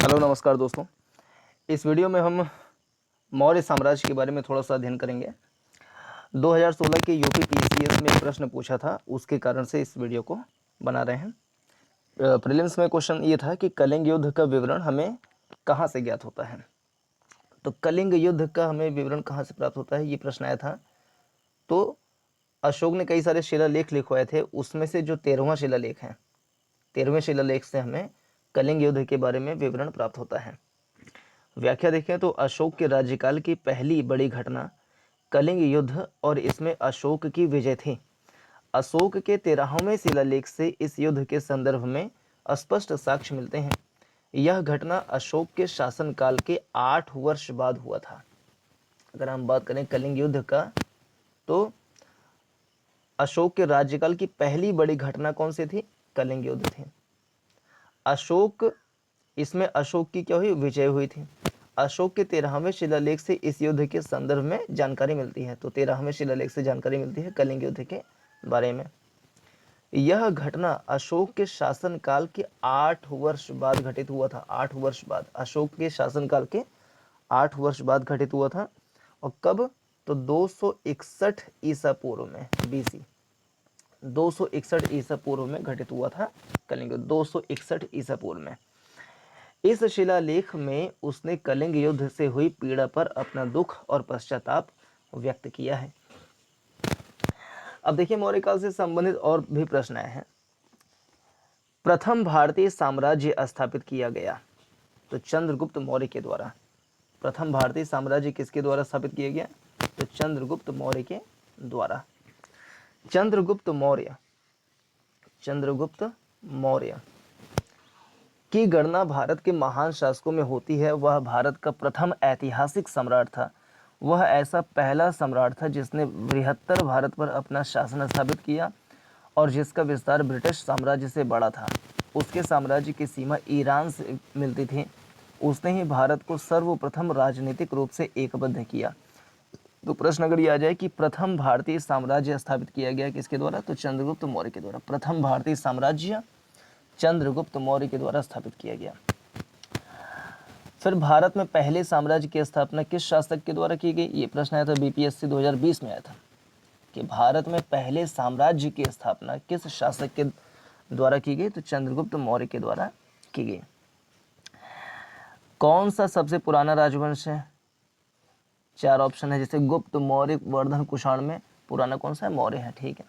Hello नमस्कार दोस्तों। इस वीडियो में हम मौर्य साम्राज्य के बारे में थोड़ा सा अध्ययन करेंगे। 2016 के यूपी पीसीएस में प्रश्न पूछा था, उसके कारण से इस वीडियो को बना रहे हैं। प्रीलिम्स में क्वेश्चन ये था कि कलिंग युद्ध का विवरण हमें कहाँ से ज्ञात होता है। तो कलिंग युद्ध का हमें विवरण कहाँ से प्राप्त होता है, ये प्रश्न आया था। तो अशोक ने कई सारे शिलालेख लिखवाए थे, उसमें से जो 13वां शिलालेख है, 13वें शिलालेख से हमें कलिंग युद्ध के बारे में विवरण प्राप्त होता है। व्याख्या देखें तो अशोक के राज्यकाल की पहली बड़ी घटना कलिंग युद्ध और इसमें अशोक की विजय थी। अशोक के 13वें शिलालेख से इस युद्ध के संदर्भ में स्पष्ट साक्ष्य मिलते हैं। यह घटना अशोक के शासनकाल के 8 वर्ष बाद हुआ था। अगर हम बात करें कलिंग युद्ध का, तो अशोक के राज्यकाल की पहली बड़ी घटना कौन सी थी? कलिंग युद्ध थी। इसमें अशोक की क्या हुई? विजय हुई थी। अशोक के 13वें शिलालेख से इस युद्ध के संदर्भ में जानकारी मिलती है। तो 13वें शिलालेख से जानकारी मिलती है कलिंग युद्ध के बारे में। यह घटना अशोक के शासनकाल के 8 वर्ष बाद घटित हुआ था। 8 वर्ष बाद, अशोक के शासनकाल के 8 वर्ष बाद घटित हुआ था। और कब? तो 261 ईसा पूर्व में, बीसी 261 ईसा पूर्व में घटित हुआ था कलिंग युद्ध। 261 ईसा पूर्व में। इस शिलालेख में उसने कलिंग युद्ध से हुई पीड़ा पर अपना दुख और पश्चाताप व्यक्त किया है। अब देखिए, मौर्य काल से संबंधित और भी प्रश्न आए हैं। प्रथम भारतीय साम्राज्य स्थापित किया गया तो चंद्रगुप्त मौर्य के द्वारा। प्रथम भारतीय साम्राज्य किसके द्वारा स्थापित किया गया? तो चंद्रगुप्त मौर्य के द्वारा। चंद्रगुप्त मौर्य की गणना भारत के महान शासकों में होती है। वह भारत का प्रथम ऐतिहासिक सम्राट था। वह ऐसा पहला सम्राट था जिसने बृहत्तर भारत पर अपना शासन स्थापित किया और जिसका विस्तार ब्रिटिश साम्राज्य से बड़ा था। उसके साम्राज्य की सीमा ईरान से मिलती थी। उसने ही भारत को सर्वप्रथम राजनीतिक रूप से एकबद्ध किया। तो प्रश्न अगर ये आ जाए कि प्रथम भारतीय साम्राज्य स्थापित किया गया किसके द्वारा? तो चंद्रगुप्त मौर्य के द्वारा। प्रथम भारतीय साम्राज्य चंद्रगुप्त मौर्य के द्वारा स्थापित किया गया। फिर भारत में पहले साम्राज्य की स्थापना किस शासक के द्वारा की गई? ये प्रश्न आया था, बीपीएससी 2020 में आया था कि भारत में पहले साम्राज्य की स्थापना किस शासक के द्वारा की गई? तो चंद्रगुप्त मौर्य के द्वारा की गई। कौन सा सबसे पुराना राजवंश है? 4 ऑप्शन है, जैसे गुप्त, मौर्य, वर्धन, कुषाण में पुराना कौन सा है? मौर्य है। ठीक है।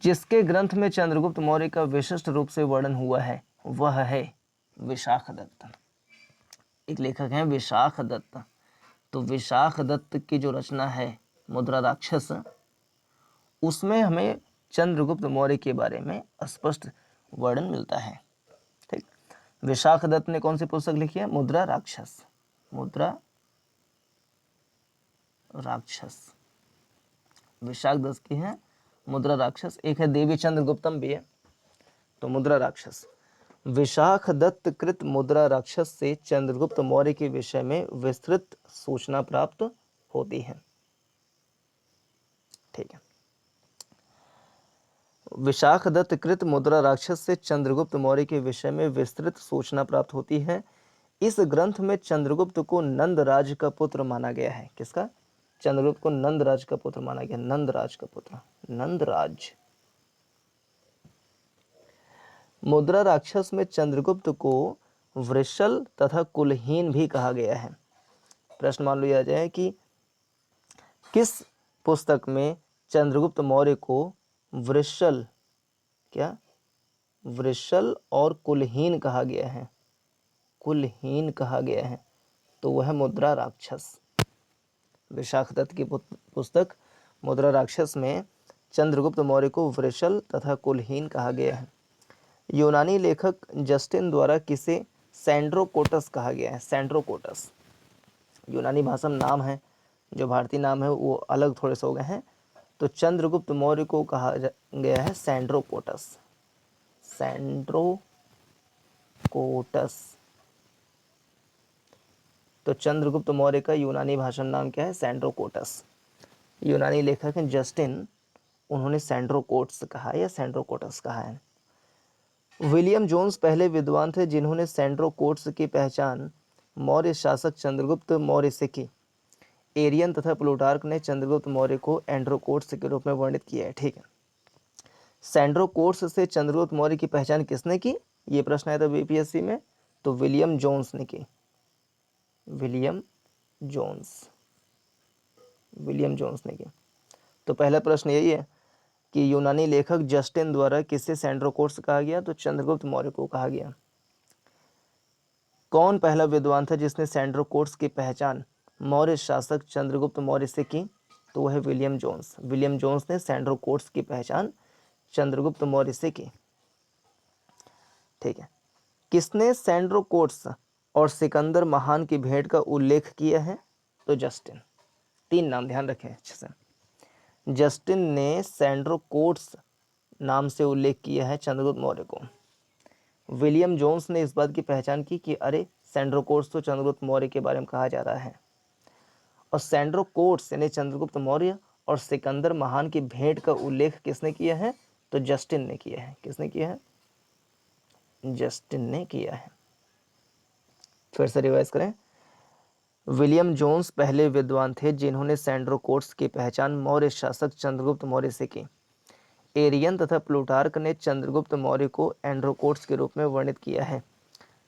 जिसके ग्रंथ में चंद्रगुप्त मौर्य का विशिष्ट रूप से वर्णन हुआ है वह है विशाखदत्त। एक लेखक हैं विशाखदत्त। तो विशाखदत्त की जो रचना है मुद्रा राक्षस, उसमें हमें चंद्रगुप्त मौर्य के बारे में स्पष्ट वर्णन मिलता है। ठीक। विशाखदत्त ने कौन सी पुस्तक लिखी है? मुद्रा राक्षस। मुद्रा राक्षस विशाखदत्त की है मुद्रा राक्षस। एक है देवी चंद्रगुप्तम भी है। तो मुद्रा राक्षस, विशाखदत्त कृत मुद्रा राक्षस से चंद्रगुप्त मौर्य के विषय में विस्तृत सूचना प्राप्त होती है। ठीक है। विशाखदत्त कृत मुद्रा राक्षस से चंद्रगुप्त मौर्य के विषय में विस्तृत सूचना प्राप्त होती है। इस ग्रंथ में चंद्रगुप्त को नंदराज का पुत्र माना गया है। किसका? चंद्रगुप्त को नंदराज का पुत्र माना गया। नंदराज का पुत्र, नंदराज। मुद्रा राक्षस में चंद्रगुप्त को वृषल तथा कुलहीन भी कहा गया है। प्रश्न मान लिया जाए कि किस पुस्तक में चंद्रगुप्त मौर्य को वृषल, क्या? वृषल और कुलहीन कहा गया है। कुलहीन कहा गया है। तो वह मुद्रा राक्षस। विशाखदत्त की पुस्तक मुद्रा राक्षस में चंद्रगुप्त मौर्य को वृषल तथा कुलहीन कहा गया है। यूनानी लेखक जस्टिन द्वारा किसे सैंड्रोकोटस कहा गया है? सैंड्रोकोटस यूनानी भाषा में नाम है, जो भारतीय नाम है वो अलग थोड़े से हो गए हैं। तो चंद्रगुप्त मौर्य को कहा गया है सैंड्रोकोटस। सैंड्रोकोटस। तो चंद्रगुप्त मौर्य का यूनानी भाषा में नाम क्या है? सैंड्रोकोटस। यूनानी लेखक हैं जस्टिन, उन्होंने सैंड्रोकोट्स कहा या सैंड्रोकोटस कहा है। विलियम जोन्स पहले विद्वान थे जिन्होंने सेंड्रो कोट्स की पहचान मौर्य शासक चंद्रगुप्त मौर्य से की। एरियन तथा प्लूटार्क ने चंद्रगुप्त मौर्य को एंड्रोकोट्स के रूप में वर्णित किया है। ठीक है, सेंड्रोकोट्स से चंद्रगुप्त मौर्य की पहचान किसने की, ये प्रश्न आया था बीपीएससी में, तो विलियम जोन्स ने की। विलियम जोन्स, विलियम जोन्स ने की। तो पहला प्रश्न यही है कि यूनानी लेखक जस्टिन द्वारा किसे सेंड्रोकोट्स कहा गया, तो चंद्रगुप्त मौर्य को कहा गया। कौन पहला विद्वान था जिसने सेंड्रोकोट्स की पहचान मौर्य शासक चंद्रगुप्त मौर्य से की, तो वह है विलियम जोन्स। विलियम जोन्स ने सेंड्रोकोट्स की पहचान चंद्रगुप्त मौर्य से की। ठीक है, किसने सेंड्रोकोट्स और सिकंदर महान की भेंट का उल्लेख किया है, तो जस्टिन। 3 नाम ध्यान रखें अच्छे से। जस्टिन ने सेंड्रोकोट्स नाम से उल्लेख किया है चंद्रगुप्त मौर्य को। विलियम जोन्स ने इस बात की पहचान की कि अरे सेंड्रोकोट्स तो चंद्रगुप्त मौर्य के बारे में कहा जा रहा है। और सेंड्रोकोट्स यानी चंद्रगुप्त मौर्य और सिकंदर महान की भेंट का उल्लेख किसने किया है, तो जस्टिन ने किया है। किसने किया है, जस्टिन ने किया है। फिर से रिवाइज करें। विलियम जोन्स पहले विद्वान थे जिन्होंने सेंड्रोकोट्स की पहचान मौर्य शासक चंद्रगुप्त मौर्य से की। एरियन तथा प्लूटार्क ने चंद्रगुप्त मौर्य को एंड्रोकोट्स के रूप में वर्णित किया है।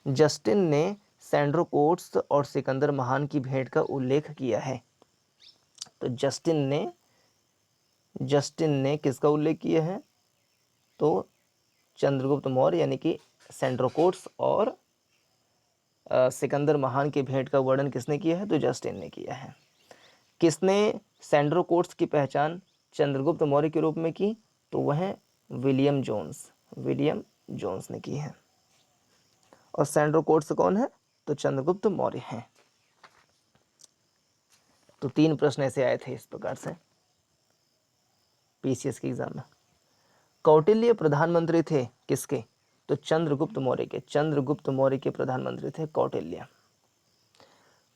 जस्टिन ने सेंड्रोकोट्स और सिकंदर महान की भेंट का उल्लेख किया है। तो जस्टिन ने किसका उल्लेख किया है, तो चंद्रगुप्त मौर्य यानी कि सेंड्रोकोट्स और सिकंदर महान की भेंट का वर्णन किसने किया है, तो जस्टिन ने किया है। किसने सेंड्रोकोट्स की पहचान चंद्रगुप्त मौर्य के रूप में की, तो वह विलियम जोन्स। विलियम जोन्स ने की है। और सेंड्रोकोट्स कौन है, तो चंद्रगुप्त मौर्य हैं। तो 3 प्रश्न ऐसे आए थे इस प्रकार से पीसीएस के एग्जाम में। कौटिल्य प्रधानमंत्री थे किसके, तो चंद्रगुप्त मौर्य के। चंद्रगुप्त मौर्य के प्रधानमंत्री थे कौटिल्य।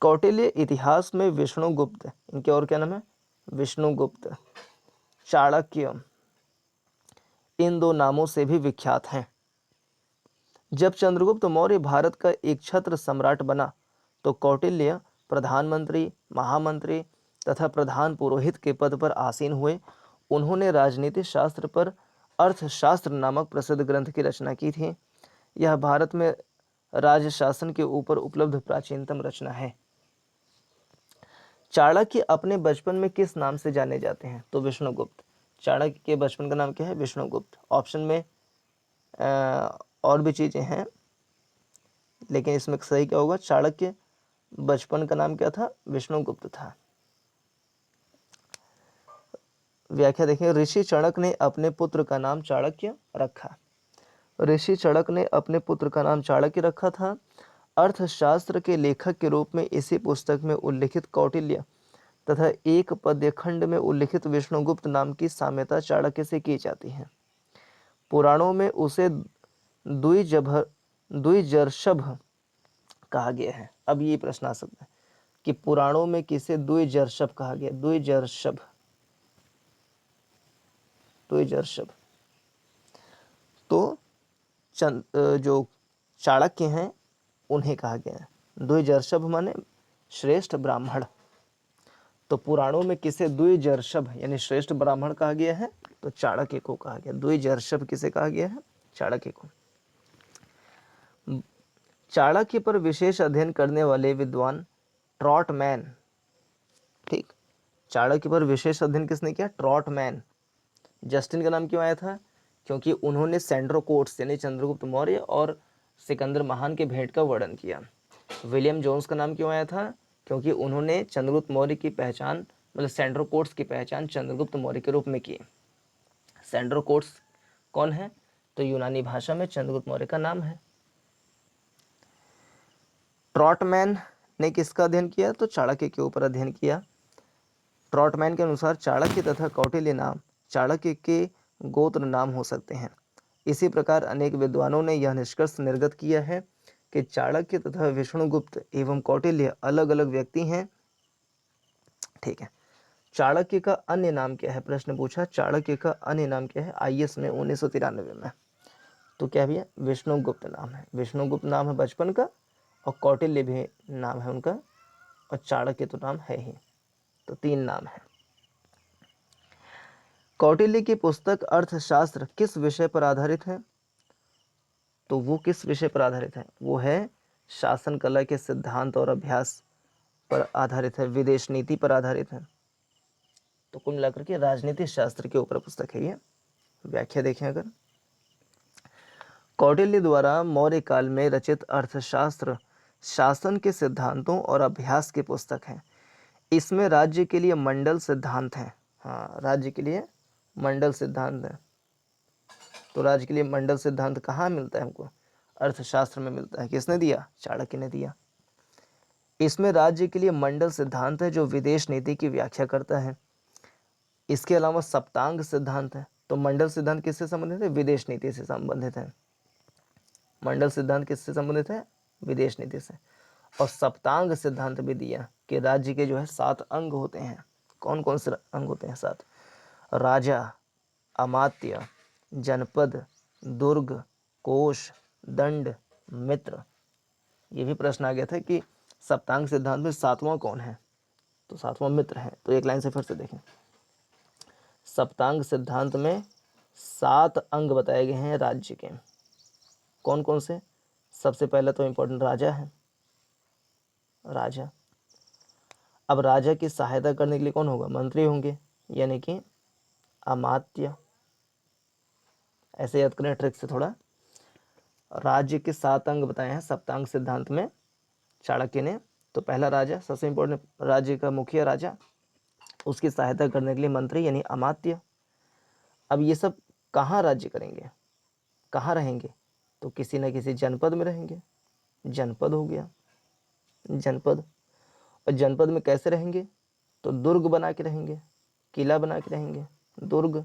कौटिल्य इतिहास में विष्णुगुप्त, इनके और क्या नाम है, विष्णुगुप्त, चाणक्य, इन 2 नामों से भी विख्यात हैं। जब चंद्रगुप्त मौर्य भारत का एक छत्र सम्राट बना तो कौटिल्य प्रधानमंत्री, महामंत्री तथा प्रधान पुरोहित के पद पर आसीन हुए। उन्होंने राजनीति शास्त्र पर अर्थशास्त्र नामक प्रसिद्ध ग्रंथ की रचना की थी। यह भारत में राजशासन के ऊपर उपलब्ध प्राचीनतम रचना है। चाणक्य अपने बचपन में किस नाम से जाने जाते हैं, तो विष्णुगुप्त। चाणक्य के बचपन का नाम क्या है, विष्णुगुप्त। ऑप्शन में और भी चीजें हैं, लेकिन इसमें सही क्या होगा, चाणक्य बचपन का नाम क्या था, विष्णुगुप्त था। व्याख्या देखें। ऋषि चणक ने अपने पुत्र का नाम चाणक्य रखा। ऋषि चणक ने अपने पुत्र का नाम चाणक्य रखा था। अर्थशास्त्र के लेखक के रूप में इसी पुस्तक में उल्लिखित कौटिल्य तथा एक पद्य खंड में उल्लिखित विष्णुगुप्त नाम की साम्यता चाणक्य से की जाती है। पुराणों में उसे द्विजर्षभ कहा गया है। अब ये प्रश्न आ सकता है कि पुराणों में किसे द्विजर्षभ कहा गया, द्विजर्षभ, द्विजर्षभ। तो जो चाणक्य हैं उन्हें कहा गया है द्विजर्षभ, माने श्रेष्ठ ब्राह्मण। तो पुराणों में किसे द्विजर्षभ यानी श्रेष्ठ ब्राह्मण कहा गया है, तो चाणक्य को कहा गया। द्विजर्षभ किसे कहा गया है, चाणक्य को। चाणक्य पर विशेष अध्ययन करने वाले विद्वान ट्रॉटमैन। ठीक, चाणक्य पर विशेष अध्ययन किसने किया, ट्रॉटमैन। जस्टिन का नाम क्यों आया था, क्योंकि उन्होंने सेंड्रोकोट्स यानी चंद्रगुप्त मौर्य और सिकंदर महान के भेंट का वर्णन किया। विलियम जोन्स का नाम क्यों आया था, क्योंकि उन्होंने चंद्रगुप्त मौर्य की पहचान, मतलब सेंड्रोकोट्स की पहचान चंद्रगुप्त मौर्य के रूप में की। सेंड्रोकोट्स कौन है, तो यूनानी भाषा में चंद्रगुप्त मौर्य का नाम है। ट्रॉटमैन ने किसका अध्ययन किया, तो चाणक्य के ऊपर अध्ययन किया। ट्रॉटमैन के अनुसार चाणक्य तथा कौटिल्य नाम चाणक्य के गोत्र नाम हो सकते हैं। इसी प्रकार अनेक विद्वानों ने यह निष्कर्ष निर्गत किया है कि चाणक्य तथा विष्णुगुप्त एवं कौटिल्य अलग अलग व्यक्ति हैं। ठीक है, चाणक्य का अन्य नाम क्या है, प्रश्न पूछा चाणक्य का अन्य नाम क्या है, आईएएस में 1993 में। तो क्या भैया, विष्णुगुप्त नाम है, विष्णुगुप्त नाम है बचपन का, और कौटिल्य भी नाम है उनका, और चाणक्य तो नाम है ही। तो 3 नाम है। कौटिल्य की पुस्तक अर्थशास्त्र किस विषय पर आधारित है? तो वो किस विषय पर आधारित है? वो है शासन कला के सिद्धांत और अभ्यास पर आधारित है, विदेश नीति पर आधारित है। तो कुल मिलाकर के राजनीति शास्त्र के ऊपर पुस्तक है ये। व्याख्या देखें अगर, कौटिल्य द्वारा मौर्य काल में रचित अर्थशास्त्र शासन के सिद्धांतों और अभ्यास की पुस्तक है। इसमें राज्य के लिए मंडल सिद्धांत है। हाँ, राज्य के लिए मंडल सिद्धांत है। तो राज्य के लिए मंडल सिद्धांत कहाँ मिलता है हमको? अर्थशास्त्र में मिलता है। किसने दिया? चाणक्य ने दिया। इसमें राज्य के लिए मंडल सिद्धांत है जो विदेश नीति की व्याख्या करता है। इसके अलावा सप्तांग सिद्धांत है। तो मंडल सिद्धांत किससे संबंधित है? विदेश नीति से संबंधित है। मंडल सिद्धांत किससे संबंधित है? विदेश नीति से। और सप्तांग सिद्धांत भी दिया कि राज्य के जो है 7 अंग होते हैं। कौन कौन से अंग होते हैं? 7। राजा, अमात्य, जनपद, दुर्ग, कोश, दंड, मित्र। ये भी प्रश्न आ गया था कि सप्तांग सिद्धांत में 7वां कौन है? तो 7वां मित्र है। तो एक लाइन से फिर से देखें, सप्तांग सिद्धांत में 7 अंग बताए गए हैं राज्य के। कौन कौन से? सबसे पहला तो इंपॉर्टेंट राजा है, राजा। अब राजा की सहायता करने के लिए कौन होगा? मंत्री होंगे, यानी कि अमात्य। ऐसे याद करें ट्रिक से थोड़ा। राज्य के 7 अंग बताए हैं सप्तांग सिद्धांत में चाणक्य ने। तो पहला राजा, सबसे इंपॉर्टेंट, राज्य का मुखिया राजा, उसकी सहायता करने के लिए मंत्री यानी अमात्य। अब ये सब कहाँ राज्य करेंगे, कहाँ रहेंगे? तो किसी न किसी जनपद में रहेंगे। जनपद हो गया, जनपद। और जनपद में कैसे रहेंगे? तो दुर्ग बना के रहेंगे, किला बना के रहेंगे, दुर्ग।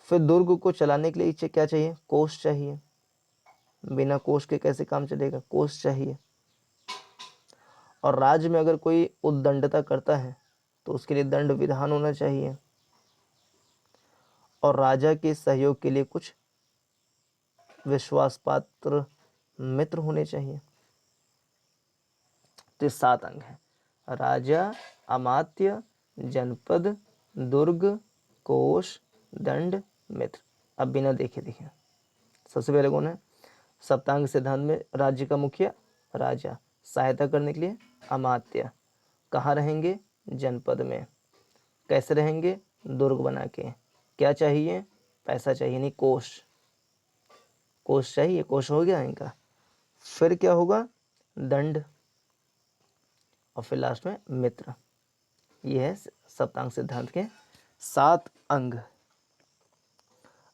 फिर दुर्ग को चलाने के लिए क्या चाहिए? कोष चाहिए। बिना कोष के कैसे काम चलेगा? कोष चाहिए। और राज्य में अगर कोई उद्दंडता करता है तो उसके लिए दंड विधान होना चाहिए। और राजा के सहयोग के लिए कुछ विश्वास पात्र मित्र होने चाहिए। तो ये 7 अंग हैं: राजा, अमात्य, जनपद, दुर्ग, कोष, दंड, मित्र। अब बिना देखे देखें, सबसे पहले कौन है? सप्तांग सिद्धांत में राज्य का मुखिया राजा, सहायता करने के लिए अमात्य। कहाँ रहेंगे? जनपद में। कैसे रहेंगे? दुर्ग बना के। क्या चाहिए? पैसा चाहिए, नहीं कोष। कोष चाहिए, कोष हो गया इनका। फिर क्या होगा? दंड। और फिर लास्ट में मित्र। ये है सप्तांग सिद्धांत के 7 अंग।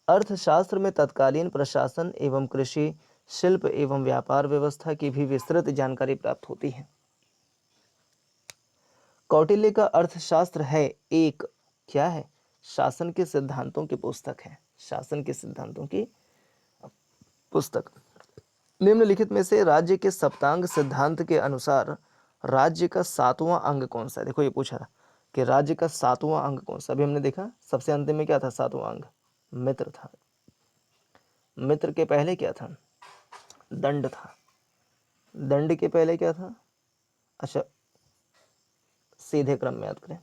अर्थशास्त्र में तत्कालीन प्रशासन एवं कृषि, शिल्प एवं व्यापार व्यवस्था की भी विस्तृत जानकारी प्राप्त होती है। कौटिल्य का अर्थशास्त्र है एक, क्या है? शासन के सिद्धांतों की पुस्तक है। शासन के सिद्धांतों की पुस्तक। निम्नलिखित में से राज्य के सप्तांग सिद्धांत के अनुसार राज्य का 7वां अंग कौन सा है? देखो ये पूछा था कि राज्य का 7वां अंग कौन सा। अभी हमने देखा सबसे अंतिम में क्या था? 7वां अंग मित्र था। मित्र के पहले क्या था? दंड था। दंड के पहले क्या था? अच्छा, सीधे क्रम में याद करें।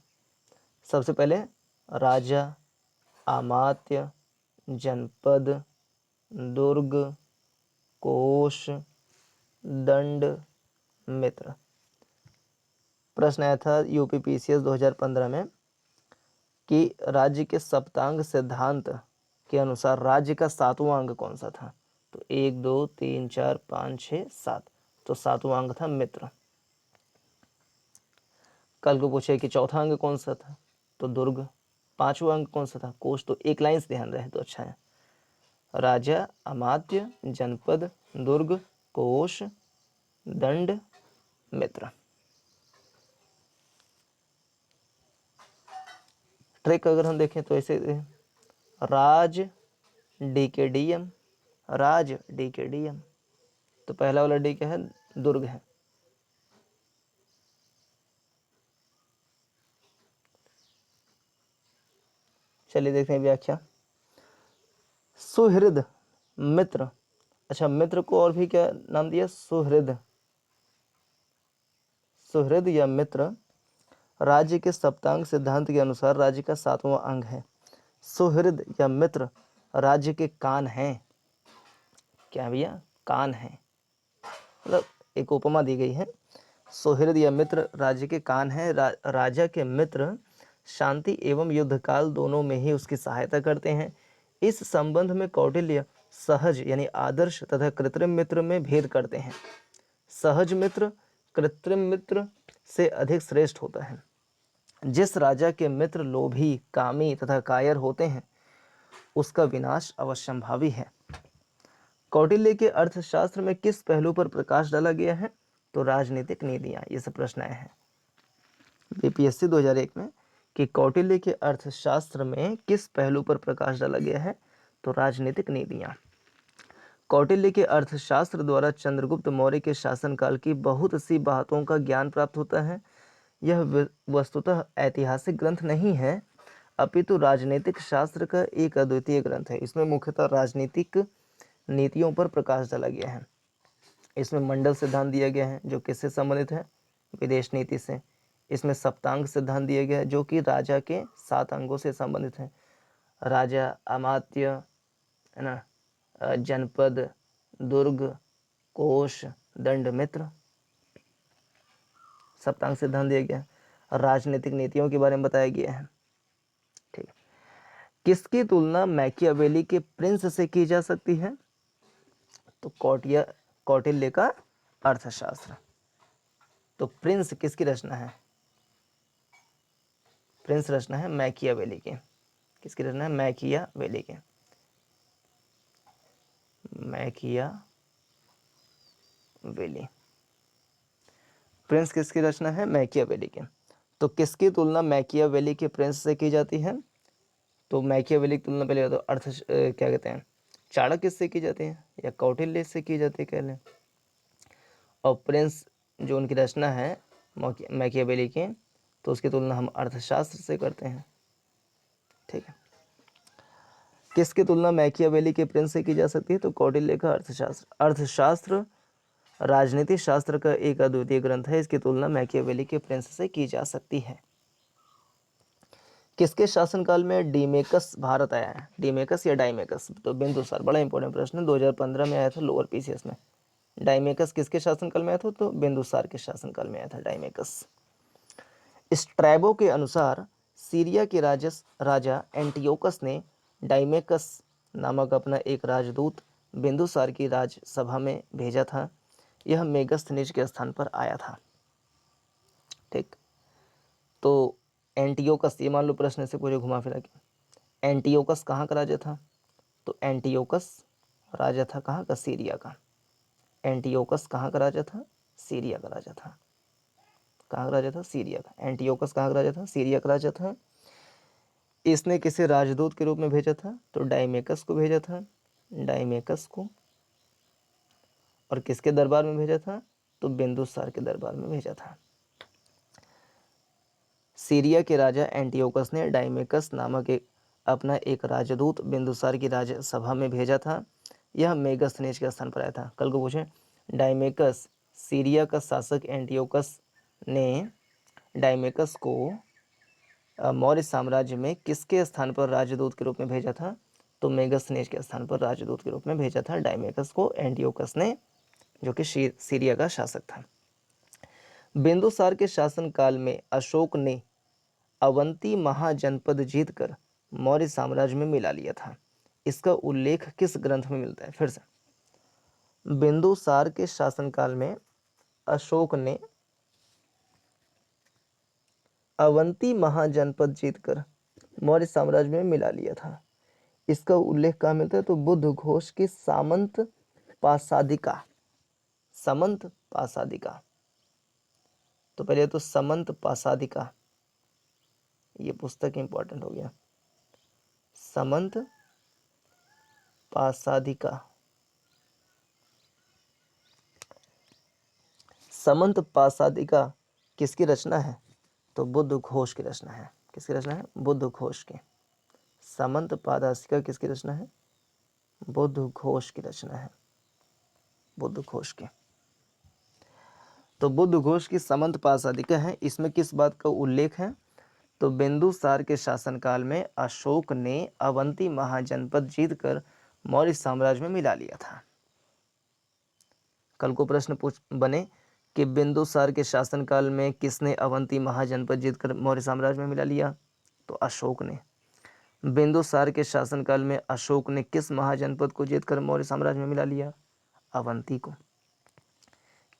सबसे पहले राजा, अमात्य, जनपद, दुर्ग, कोष, दंड, मित्र। प्रश्न आया था यूपीपीसीएस 2015 में कि राज्य के सप्तांग सिद्धांत के अनुसार राज्य का 7वां अंग कौन सा था? तो 1 2 3 4 5 6 7। तो 7वां अंग था मित्र। कल को पूछे कि चौथा अंग कौन सा था? तो दुर्ग। 5वां अंग कौन सा था? कोष। तो एक लाइन से ध्यान रहे तो अच्छा है। राजा, अमात्य, जनपद, दुर्ग, कोष, दंड, मित्र। ट्रिक अगर हम देखें तो ऐसे, राज डीकेडीएम, राज डीकेडीएम। तो पहला वाला डी क्या है? दुर्ग है। चलिए देखते हैं व्याख्या। सुहृद मित्र, अच्छा मित्र को और भी क्या नाम दिया, सुहृद, सुहृद या मित्र राज्य के सप्तांग सिद्धांत के अनुसार राज्य का 7वां अंग है। सुहृद या मित्र राज्य के कान हैं। क्या भैया, कान हैं, मतलब एक उपमा दी गई है। सुहृद या मित्र राज्य के कान हैं। राजा के मित्र शांति एवं युद्धकाल दोनों में ही उसकी सहायता करते हैं। इस संबंध में कौटिल्य सहज यानी आदर्श तथा कृत्रिम मित्र में भेद करते हैं। सहज मित्र कृत्रिम मित्र से अधिक श्रेष्ठ होता है। जिस राजा के मित्र लोभी, कामी तथा कायर होते हैं उसका विनाश अवश्यंभावी है। कौटिल्य के अर्थशास्त्र में किस पहलू पर प्रकाश डाला गया है, तो राजनीतिक नीतियां। ये सब प्रश्न आए हैं बीपीएससी 2001 में कि कौटिल्य के अर्थशास्त्र में किस पहलू पर प्रकाश डाला गया है, तो राजनीतिक नीतियां। कौटिल्य के अर्थशास्त्र द्वारा चंद्रगुप्त मौर्य के शासनकाल की बहुत सी बातों का ज्ञान प्राप्त होता है। यह वस्तुतः ऐतिहासिक ग्रंथ नहीं है, अपितु राजनीतिक शास्त्र का एक अद्वितीय ग्रंथ है। इसमें मुख्यतः राजनीतिक नीतियों पर प्रकाश डाला गया है। इसमें मंडल सिद्धांत दिया गया है जो किससे संबंधित है, विदेश नीति से। इसमें सप्तांग सिद्धांत दिया गया है जो कि राजा के 7 अंगों से संबंधित है। राजा, अमात्य, है ना, जनपद, दुर्ग, कोश, दंड, मित्र, सप्तांग सिद्धांत दिया गया है। राजनीतिक नीतियों के बारे में बताया गया है। ठीक है। किसकी तुलना मैकियावेली के प्रिंस से की जा सकती है, तो कौटिल्य का अर्थशास्त्र। तो प्रिंस किसकी रचना है, प्रिंस रचना है मैकियावेली की। किसकी रचना है, मैकियावेली की। मैकियावेली, प्रिंस किसकी रचना है, मैकियावेली की। तो किसकी तुलना मैकियावेली के प्रिंस से की जाती है, तो मैकियावेली की तुलना पहले तो क्या कहते हैं, चाणक्य से की जाती है या कौटिल्य से की जाती है कह लें। और प्रिंस जो उनकी रचना है मैकियावेली की, तो उसकी तुलना हम अर्थशास्त्र से करते हैं। ठीक है। किसकी तुलना मैकियावेली के प्रिंस से की जा सकती है, तो कौटिल्य का अर्थशास्त्र। अर्थशास्त्र राजनीति शास्त्र का एक अद्वितीय ग्रंथ है। इसकी तुलना मैकियावेली के प्रिंस से की जा सकती है। किसके शासनकाल में डीमेकस भारत आया है, डीमेकस या डाइमेकस, तो बिंदुसार। बड़ा इंपॉर्टेंट प्रश्न है, 2015 में आया था लोअर पीसीएस में। डाइमेकस किसके शासनकाल में आया था, तो बिंदुसार के शासनकाल में आया था डाइमेकस। स्ट्रैबो के अनुसार सीरिया के राजा एंटियोकस ने डाइमेकस नामक अपना एक राजदूत बिंदुसार की राजसभा में भेजा था। यह मेगस्थनीज के स्थान पर आया था। ठीक, तो एंटियोकस, ये मान लो प्रश्न से पूरे घुमा फिरा के, एंटियोकस कहाँ का राजा था, तो एंटियोकस राजा था कहाँ का, सीरिया का। एंटियोकस कहाँ का राजा था, सीरिया का राजा था। कहाँ का राजा था, सीरिया का। एंटियोकस कहाँ का राजा था, सीरिया का राजा था। इसने किसे राजदूत के रूप में भेजा था, तो डाइमेकस को भेजा था, डाइमेकस को। और किसके दरबार में भेजा था, तो बिंदुसार के दरबार में भेजा था। सीरिया के राजा एंटियोकस ने डाइमेकस नामक अपना एक राजदूत बिंदुसार की राजसभा में भेजा था। यह मेगस्थनीज के स्थान पर आया था। कल को पूछे, डाइमेकस, सीरिया का शासक एंटियोकस ने डाइमेकस को मौर्य साम्राज्य में किसके स्थान पर राजदूत के रूप में भेजा था, तो मेगस्थनीज के स्थान पर राजदूत के रूप में भेजा था डाइमेकस को एंटियोकस ने, जो कि सीरिया का शासक था। बिंदुसार के शासनकाल में अशोक ने अवंती महाजनपद जीतकर मौर्य साम्राज्य में मिला लिया था। इसका उल्लेख किस ग्रंथ में मिलता है, फिर से, बिंदुसार के शासनकाल में अशोक ने अवंती महाजनपद जीतकर मौर्य साम्राज्य में मिला लिया था। इसका उल्लेख कहाँ मिलता है, तो बुद्ध घोष की सामंत पासादिका, समंत पासादिका। तो पहले तो समंत पासादिका, ये पुस्तक इंपॉर्टेंट हो गया, समंत पासादिका। समंत पासादिका किसकी रचना है, तो बुद्ध घोष की रचना है। किसकी रचना है, बुद्ध घोष की। समंत पादासिका किसकी रचना है, बुद्ध घोष की रचना है, बुद्ध घोष की। तो बुद्ध घोष की समंत पासादिका है, इसमें किस बात का उल्लेख है? तो बिंदुसार के शासनकाल में अशोक ने अवंती महाजनपद जीतकर मौर्य साम्राज्य में मिला लिया था। कल को प्रश्न पूछ बने कि बिंदुसार के शासनकाल में किसने अवंती महाजनपद जीतकर मौर्य साम्राज्य में मिला लिया? तो अशोक ने। बिंदुसार के शासनकाल में अशोक ने किस महाजनपद को जीतकर मौर्य साम्राज्य में मिला लिया? अवंती को।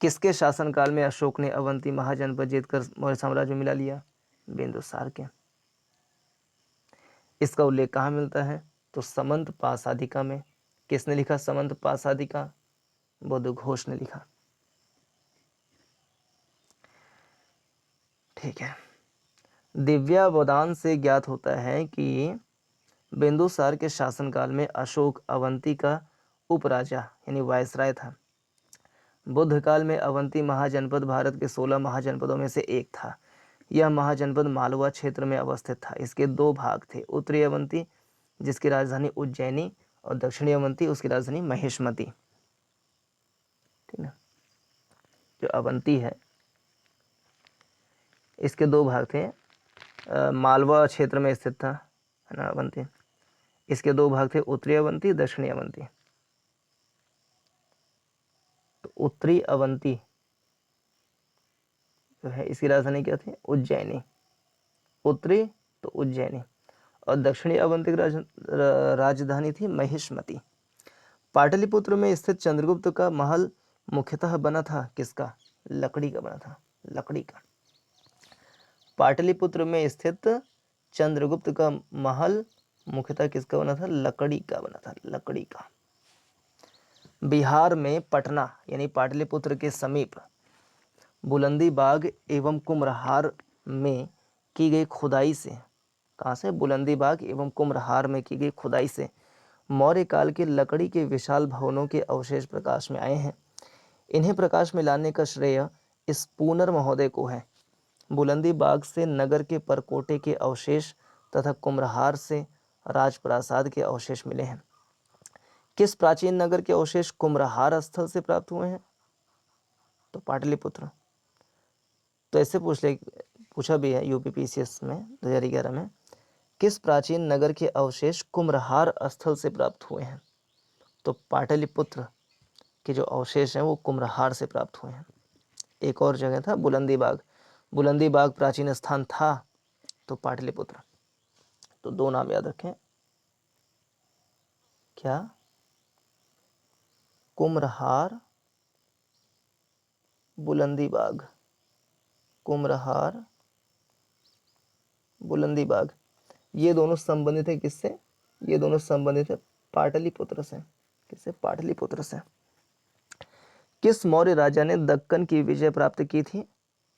किसके शासनकाल में अशोक ने अवंती महाजनपद जीतकर मौर्य साम्राज्य में मिला लिया? बिंदुसार के। इसका उल्लेख कहाँ मिलता है? तो समंत पासादिका में। किसने लिखा समंत पासादिका? बुद्ध घोष ने लिखा। ठीक है। दिव्यावदान से ज्ञात होता है कि बिंदुसार के शासनकाल में अशोक अवंती का उपराजा यानी वायसराय था। बुद्ध काल में अवंती महाजनपद भारत के 16 महाजनपदों में से एक था। यह महाजनपद मालवा क्षेत्र में अवस्थित था। इसके दो भाग थे, उत्तरी अवंती जिसकी राजधानी उज्जैनी और दक्षिणी अवंती उसकी राजधानी महेशमती। ठीक ना। जो अवंती है इसके दो भाग थे, मालवा क्षेत्र में स्थित था, है ना अवंती। इसके दो भाग थे, उत्तरी अवंती दक्षिणी अवंती। तो उत्तरी अवंती जो है इसकी राजधानी क्या थी? उज्जैनी। उत्तरी तो उज्जैनी और दक्षिणी अवंती की राजधानी थी महेशमती। पाटलिपुत्र में स्थित चंद्रगुप्त का महल मुख्यतः बना था किसका? लकड़ी का बना था, लकड़ी का। पाटलिपुत्र में स्थित चंद्रगुप्त का महल मुख्यतः किसका बना था? लकड़ी का बना था, लकड़ी का। बिहार में पटना यानी पाटलिपुत्र के समीप बुलंदी बाग एवं कुम्हरार में की गई खुदाई से, कहाँ से? बुलंदी बाग एवं कुम्हरार में की गई खुदाई से मौर्य काल के लकड़ी के विशाल भवनों के अवशेष प्रकाश में आए हैं। इन्हें प्रकाश में लाने का श्रेय इस पूनर महोदय को है। बुलंदी बाग से नगर के परकोटे के अवशेष तथा कुम्हरार से राजप्रासाद के अवशेष मिले हैं। किस प्राचीन नगर के अवशेष कुम्हरार स्थल से प्राप्त हुए हैं? तो पाटलिपुत्र। तो ऐसे पूछा भी है यूपीपीसीएस में 2011 में, किस प्राचीन नगर के अवशेष कुम्हरार स्थल से प्राप्त हुए हैं? तो पाटलिपुत्र के जो अवशेष हैं वो कुम्हरार से प्राप्त हुए हैं। एक और जगह था बुलंदी बाग, बुलंदी बाग प्राचीन स्थान था तो पाटलिपुत्र। तो दो नाम याद रखें, क्या? कुम्हरार, बुलंदी बाग। कुम्हरार, बुलंदी बाग, ये दोनों संबंधित है किससे? ये दोनों संबंधित है पाटलिपुत्र से। किससे? पाटलिपुत्र से। किस मौर्य राजा ने दक्कन की विजय प्राप्त की थी?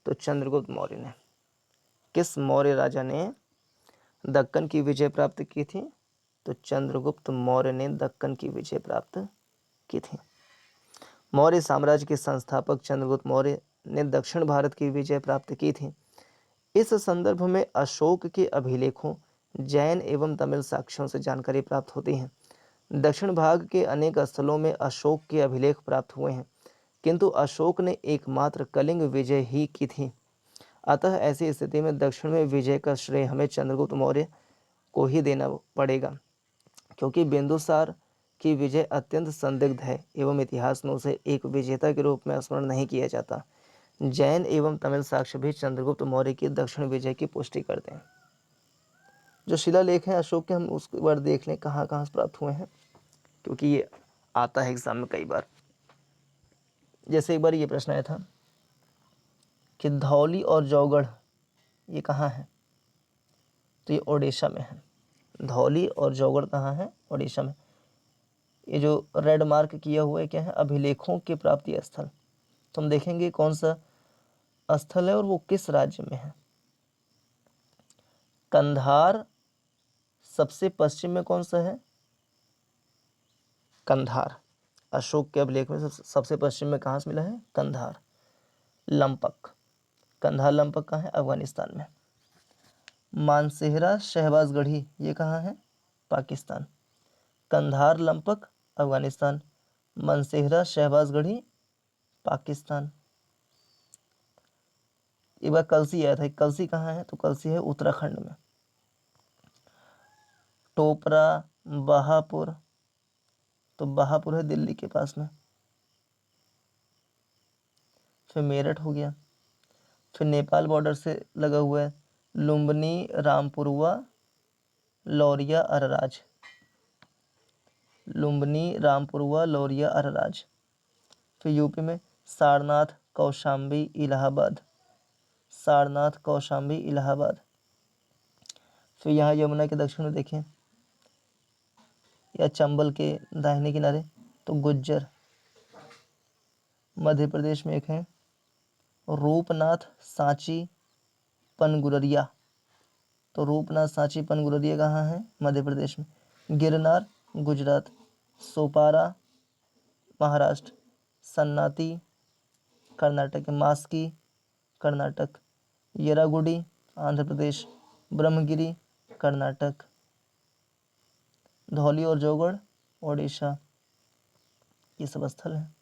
तो चंद्रगुप्त मौर्य ने। किस मौर्य राजा ने दक्कन की विजय प्राप्त की थी? तो चंद्रगुप्त मौर्य ने दक्कन की विजय प्राप्त की थी। मौर्य साम्राज्य के संस्थापक चंद्रगुप्त मौर्य ने दक्षिण भारत की विजय प्राप्त की थी। इस संदर्भ में अशोक के अभिलेखों, जैन एवं तमिल साक्ष्यों से जानकारी प्राप्त होती है। दक्षिण भाग के अनेक स्थलों में अशोक के अभिलेख प्राप्त हुए हैं, किंतु अशोक ने एकमात्र कलिंग विजय ही की थी। अतः ऐसी स्थिति में दक्षिण में विजय का श्रेय हमें चंद्रगुप्त मौर्य को ही देना पड़ेगा, क्योंकि बिंदुसार की विजय अत्यंत संदिग्ध है एवं इतिहास में उसे एक विजेता के रूप में स्मरण नहीं किया जाता। जैन एवं तमिल साक्ष्य भी चंद्रगुप्त मौर्य की दक्षिण विजय की पुष्टि करते हैं। जो शिलालेख हैं अशोक के, हम उसके बार देख लें कहाँ कहाँ से प्राप्त हुए हैं, क्योंकि ये आता है एग्जाम में कई बार। जैसे एक बार ये प्रश्न आया था कि धौली और जौगढ़ ये कहाँ है? तो ये ओडिशा में है। धौली और जौगढ़ कहाँ है? ओडिशा में। ये जो रेड मार्क किया हुआ है क्या है? अभिलेखों के प्राप्ति स्थल। तो हम देखेंगे कौन सा स्थल है और वो किस राज्य में है। कंधार सबसे पश्चिम में कौन सा है? कंधार। अशोक के अभिलेख में सबसे पश्चिम में कहाँ से मिला है? कंधार। लंपक, कंधार लंपक कहाँ है? अफगानिस्तान में। मानसेहरा शहबाजगढ़ी ये कहाँ है? पाकिस्तान। कंधार लंपक अफगानिस्तान। मनसेहरा शहबाजगढ़ी पाकिस्तान। एक बार कलसी आया था, कलसी कहाँ है? तो कलसी है उत्तराखंड में। टोपरा, बहापुर, तो बहापुर है दिल्ली के पास में। फिर मेरठ हो गया। फिर नेपाल बॉर्डर से लगा हुआ है लुम्बिनी, रामपुरवा, लौरिया, अरराज। लुम्बिनी, रामपुरवा, लौरिया, अरराज। फिर यूपी में सारनाथ, कौशाम्बी, इलाहाबाद। सारनाथ, कौशाम्बी, इलाहाबाद। फिर यहाँ यमुना के दक्षिण में देखें या चंबल के दाहिने किनारे तो गुज्जर। मध्य प्रदेश में एक है रूपनाथ, सांची, पनगुररिया। तो रूपनाथ, सांची, पनगुररिया कहाँ है? मध्य प्रदेश में। गिरनार गुजरात। सोपारा महाराष्ट्र। सन्नाती कर्नाटक। मास्की कर्नाटक। येरागुडी आंध्र प्रदेश। ब्रह्मगिरी कर्नाटक। धौली और जौगढ़ ओडिशा। ये सब स्थल हैं।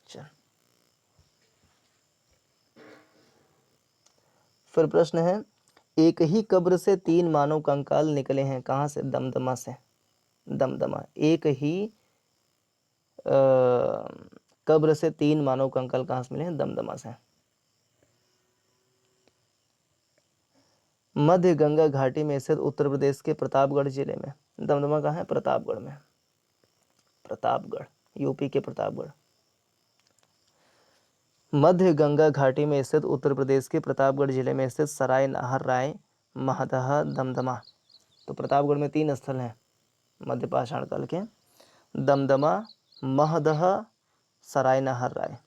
चल, फिर प्रश्न है एक ही कब्र से 3 मानव कंकाल निकले हैं, कहाँ से? दमदमा से। दमदमा। एक ही कब्र से 3 मानव कंकाल कहाँ से मिले हैं? दमदमा से। मध्य गंगा घाटी में स्थित उत्तर प्रदेश के प्रतापगढ़ जिले में। दमदमा कहाँ है? प्रतापगढ़ में। प्रतापगढ़, यूपी के प्रतापगढ़। मध्य गंगा घाटी में स्थित उत्तर प्रदेश के प्रतापगढ़ जिले में स्थित सराय नाहर राय, महदह, दमदमा। तो प्रतापगढ़ में 3 स्थल हैं मध्य पाषाण काल के। दमदमा, महदह, सराय नाहर राय।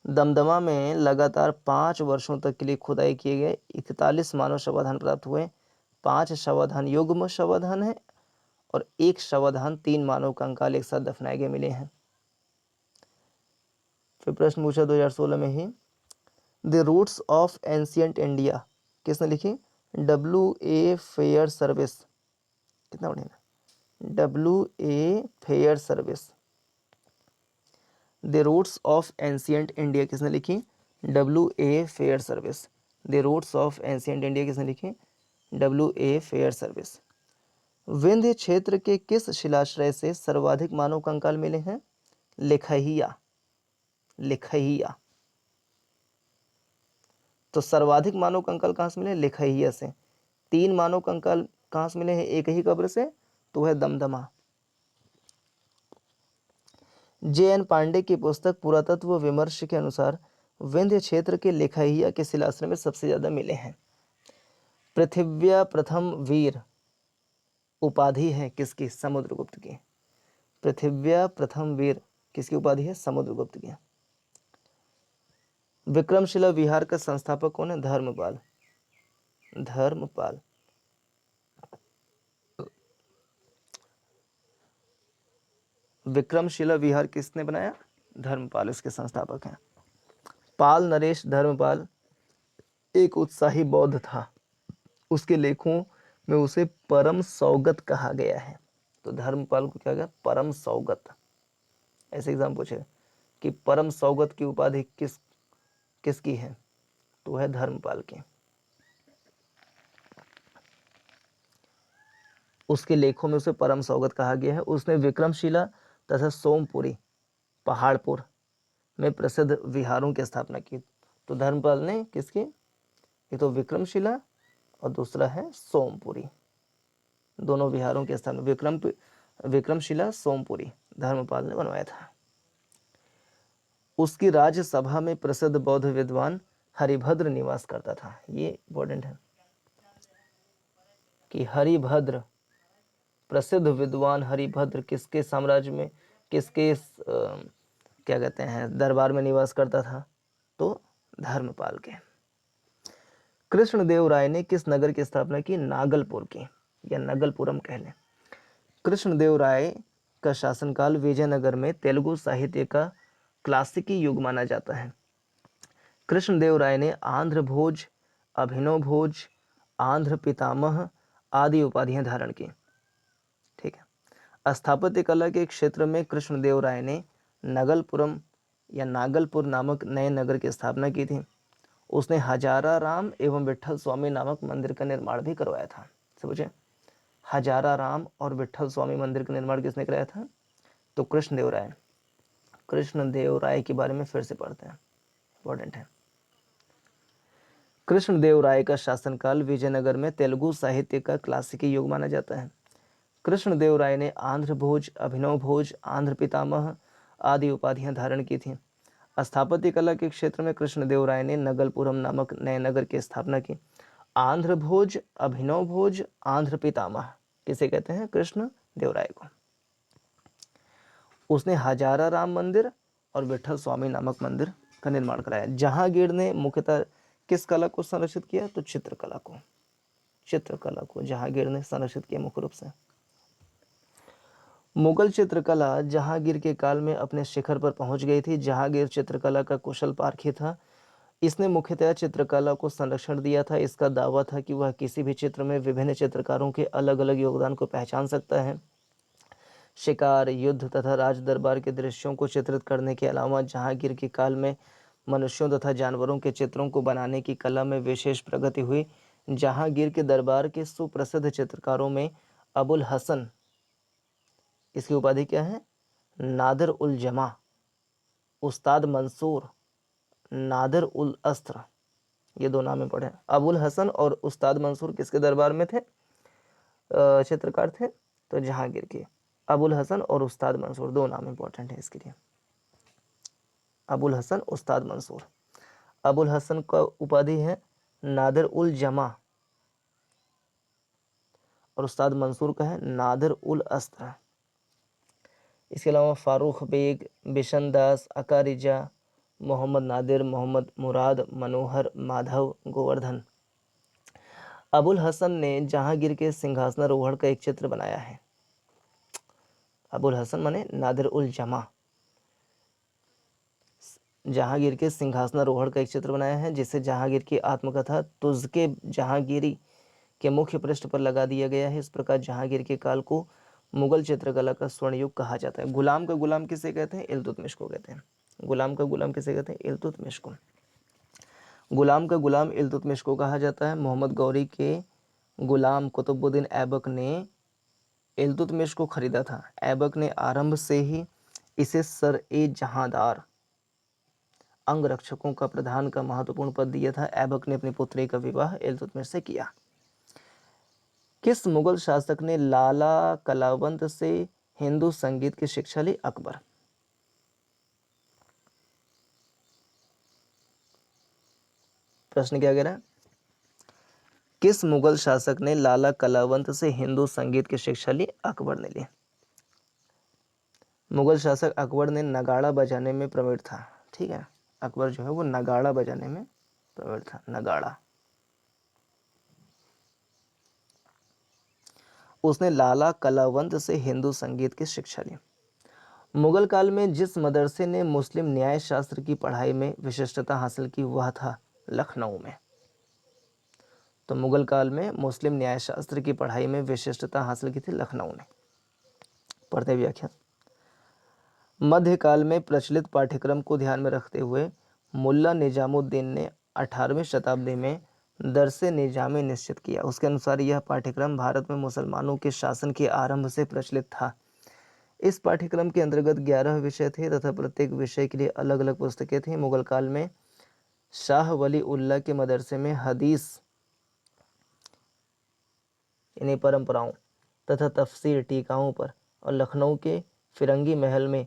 दमदमा में लगातार 5 वर्षों तक के लिए खुदाई किए गए 41 मानव शवाधान प्राप्त हुए। 5 शवाधान युग्म शवाधान है और 1 शवाधान 3 मानव कंकाल एक साथ दफनाए गए मिले हैं। फिर प्रश्न पूछा 2016 में ही, the roots of ancient India किसने लिखी? W.A. Fairservis. कितना बढ़िया, W.A. Fairservis. The roots of ancient India किसने लिखी? W.A. Fairservis. The roots of ancient India किसने लिखी? W.A. Fair service. विंध्य क्षेत्र के किस शिलाश्रय से सर्वाधिक मानव कंकाल मिले हैं? लिखहिया। लिखहिया। तो सर्वाधिक मानव कंकाल कहाँ से मिले? लिखहिया से। 3 मानव कंकाल कहाँ से मिले हैं एक ही कब्र से? तो है दमदमा। J.N. पांडे की पुस्तक पुरातत्व विमर्श के अनुसार विंध्य क्षेत्र के लिखहिया के शिलाश्रय में सबसे ज्यादा मिले हैं। पृथिव्या प्रथम वीर उपाधि है किसकी? समुद्रगुप्त की। पृथिव्या प्रथम वीर किसकी उपाधि है? समुद्रगुप्त की। विक्रमशिला विहार का संस्थापक कौन है? धर्मपाल। धर्मपाल। विक्रमशिला विहार किसने बनाया? धर्मपाल इसके संस्थापक हैं। पाल नरेश धर्मपाल एक उत्साही बौद्ध था। उसके लेखों में उसे परम सौगत कहा गया है। तो धर्मपाल को क्या कहा? परम सौगत। ऐसे एग्जाम पूछे कि परम सौगत की उपाधि किसकी है? तो है धर्मपाल की। उसके लेखों में उसे परम सौगत कहा गया है। उसने विक्रमशिला तथा सोमपुरी पहाड़पुर में प्रसिद्ध विहारों की स्थापना की। तो धर्मपाल ने किसकी? ये तो विक्रमशिला और दूसरा है सोमपुरी। दोनों विहारों की स्थापना विक्रमशिला सोमपुरी धर्मपाल ने बनवाया था। उसकी राज्यसभा में प्रसिद्ध बौद्ध विद्वान हरिभद्र निवास करता था। ये इंपॉर्टेंट है कि हरिभद्र, प्रसिद्ध विद्वान हरिभद्र किसके साम्राज्य में, किसके क्या कहते हैं दरबार में निवास करता था? तो धर्मपाल के। कृष्णदेव राय ने किस नगर की स्थापना की? नागलपुर की, या नगलपुरम कह लें। कृष्णदेव राय का शासनकाल विजयनगर में तेलुगु साहित्य का क्लासिकी युग माना जाता है। कृष्णदेव राय ने आंध्र भोज, अभिनव भोज, आंध्र पितामह आदि उपाधियां धारण की। ठीक है। स्थापत्य कला के क्षेत्र में कृष्णदेव राय ने नगलपुरम या नागलपुर नामक नए नगर की स्थापना की थी। उसने हजारा राम एवं विठल स्वामी नामक मंदिर का निर्माण भी करवाया था। समझे, हजारा राम और विठल स्वामी मंदिर का निर्माण किसने कराया था? तो कृष्णदेव राय। कृष्णदेव राय के बारे में फिर से पढ़ते हैं, इंपॉर्टेंट है। कृष्णदेव राय का शासनकाल विजयनगर में तेलुगु साहित्य का क्लासिकी युग माना जाता है। कृष्णदेव राय ने आंध्र भोज, अभिनव भोज, आंध्र पितामह आदि उपाधियां धारण की थी। स्थापत्य कला के क्षेत्र में कृष्णदेव राय ने नगलपुरम नामक नए नगर की स्थापना की। आंध्र भोज, अभिनव भोज, आंध्र पितामह किसे कहते हैं? कृष्णदेव राय को। उसने हजारा राम मंदिर और विठल स्वामी नामक मंदिर का निर्माण कराया। जहांगीर ने मुख्यतः किस कला को संरक्षित किया? तो चित्रकला को। चित्रकला को जहांगीर ने संरक्षित किया मुख्य रूप से। मुगल चित्रकला जहांगीर के काल में अपने शिखर पर पहुंच गई थी। जहांगीर चित्रकला का कुशल पारखी था। इसने मुख्यतः चित्रकला को संरक्षण दिया था। इसका दावा था कि वह किसी भी चित्र में विभिन्न चित्रकारों के अलग अलग योगदान को पहचान सकता है। शिकार, युद्ध तथा राज दरबार के दृश्यों को चित्रित करने के अलावा जहांगीर के काल में मनुष्यों तथा जानवरों के चित्रों को बनाने की कला में विशेष प्रगति हुई। जहांगीर के दरबार के सुप्रसिद्ध चित्रकारों में अबुल हसन, इसकी उपाधि क्या है? नादिर उल जमा, उस्ताद मंसूर, नादिर उल अस्त्र, ये दो नाम पढ़े। अबुल हसन और उस्ताद मंसूर किसके दरबार में थे? चित्रकार थे? तो जहांगीर के। अबुल हसन और उस्ताद मंसूर, दो नाम इंपॉर्टेंट है इसके लिए। अबुल हसन, उस्ताद मंसूर। अबुल हसन का उपाधि है नादिर उल जमा और उस्ताद मंसूर का है नादिर उल अस्त्र। इसके अलावा फारूक बेग, बिशन दास, अकारिजा, मोहम्मद नादिर, मोहम्मद मुराद, मनोहर, माधव, गोवर्धन। अबुल हसन ने जहांगीर के सिंहासनारोहण का एक चित्र बनाया है। अबुल हसन माने नादिर उल जमा, जहांगीर के सिंहासनारोहण का एक चित्र बनाया है, जिसे जहांगीर की आत्मकथा तुज़के जहांगीरी के मुख्य पृष्ठ पर लगा दिया गया है। इस प्रकार जहांगीर के काल को मुगल चित्रकला का स्वर्ण युग कहा जाता है। गुलाम का गुलाम किसे कहते हैं? इल्तुतमिश को कहते हैं। गुलाम का गुलाम किसे कहते हैं? इल्तुतमिश को। गुलाम का गुलाम इल्तुतमिश को कहा जाता है। मोहम्मद गौरी के गुलाम कुतुबुद्दीन ऐबक ने इल्तुतमिश को खरीदा था। ऐबक ने आरंभ से ही इसे सर-ए-जहांदार, अंगरक्षकों का प्रधान का महत्वपूर्ण पद दिया था। ऐबक ने अपनी पुत्री का विवाह इल्तुतमिश से किया। किस मुगल शासक ने लाला कलावंत से हिंदू संगीत की शिक्षा ली? अकबर। प्रश्न क्या कह रहा है? किस मुगल शासक ने लाला कलावंत से हिंदू संगीत की शिक्षा ली? अकबर ने ली। मुगल शासक अकबर ने नगाड़ा बजाने में प्रवीण था। ठीक है, अकबर जो है वो नगाड़ा बजाने में प्रवीण था। नगाड़ा। उसने लाला कलावंत से हिंदू संगीत की शिक्षा ली। मुगल काल में जिस मदरसे ने मुस्लिम न्याय शास्त्र की पढ़ाई में विशिष्टता हासिल की वह था लखनऊ में। तो मुगल काल में मुस्लिम न्याय शास्त्र की पढ़ाई में विशिष्टता हासिल की थी लखनऊ ने। पढ़ते व्याख्या। मध्यकाल में प्रचलित पाठ्यक्रम को ध्यान में रखते हुए मुल्ला निजामुद्दीन ने 18वीं शताब्दी में दरसे निजामी निश्चित किया। उसके अनुसार यह पाठ्यक्रम भारत में मुसलमानों के शासन के आरंभ से प्रचलित था। इस पाठ्यक्रम के अंतर्गत 11 विषय थे तथा प्रत्येक विषय के लिए अलग अलग पुस्तकें थीं। मुगल काल में शाह वली उल्लाह के मदरसे में हदीस यानी परंपराओं तथा तफसीर टीकाओं पर और लखनऊ के फिरंगी महल में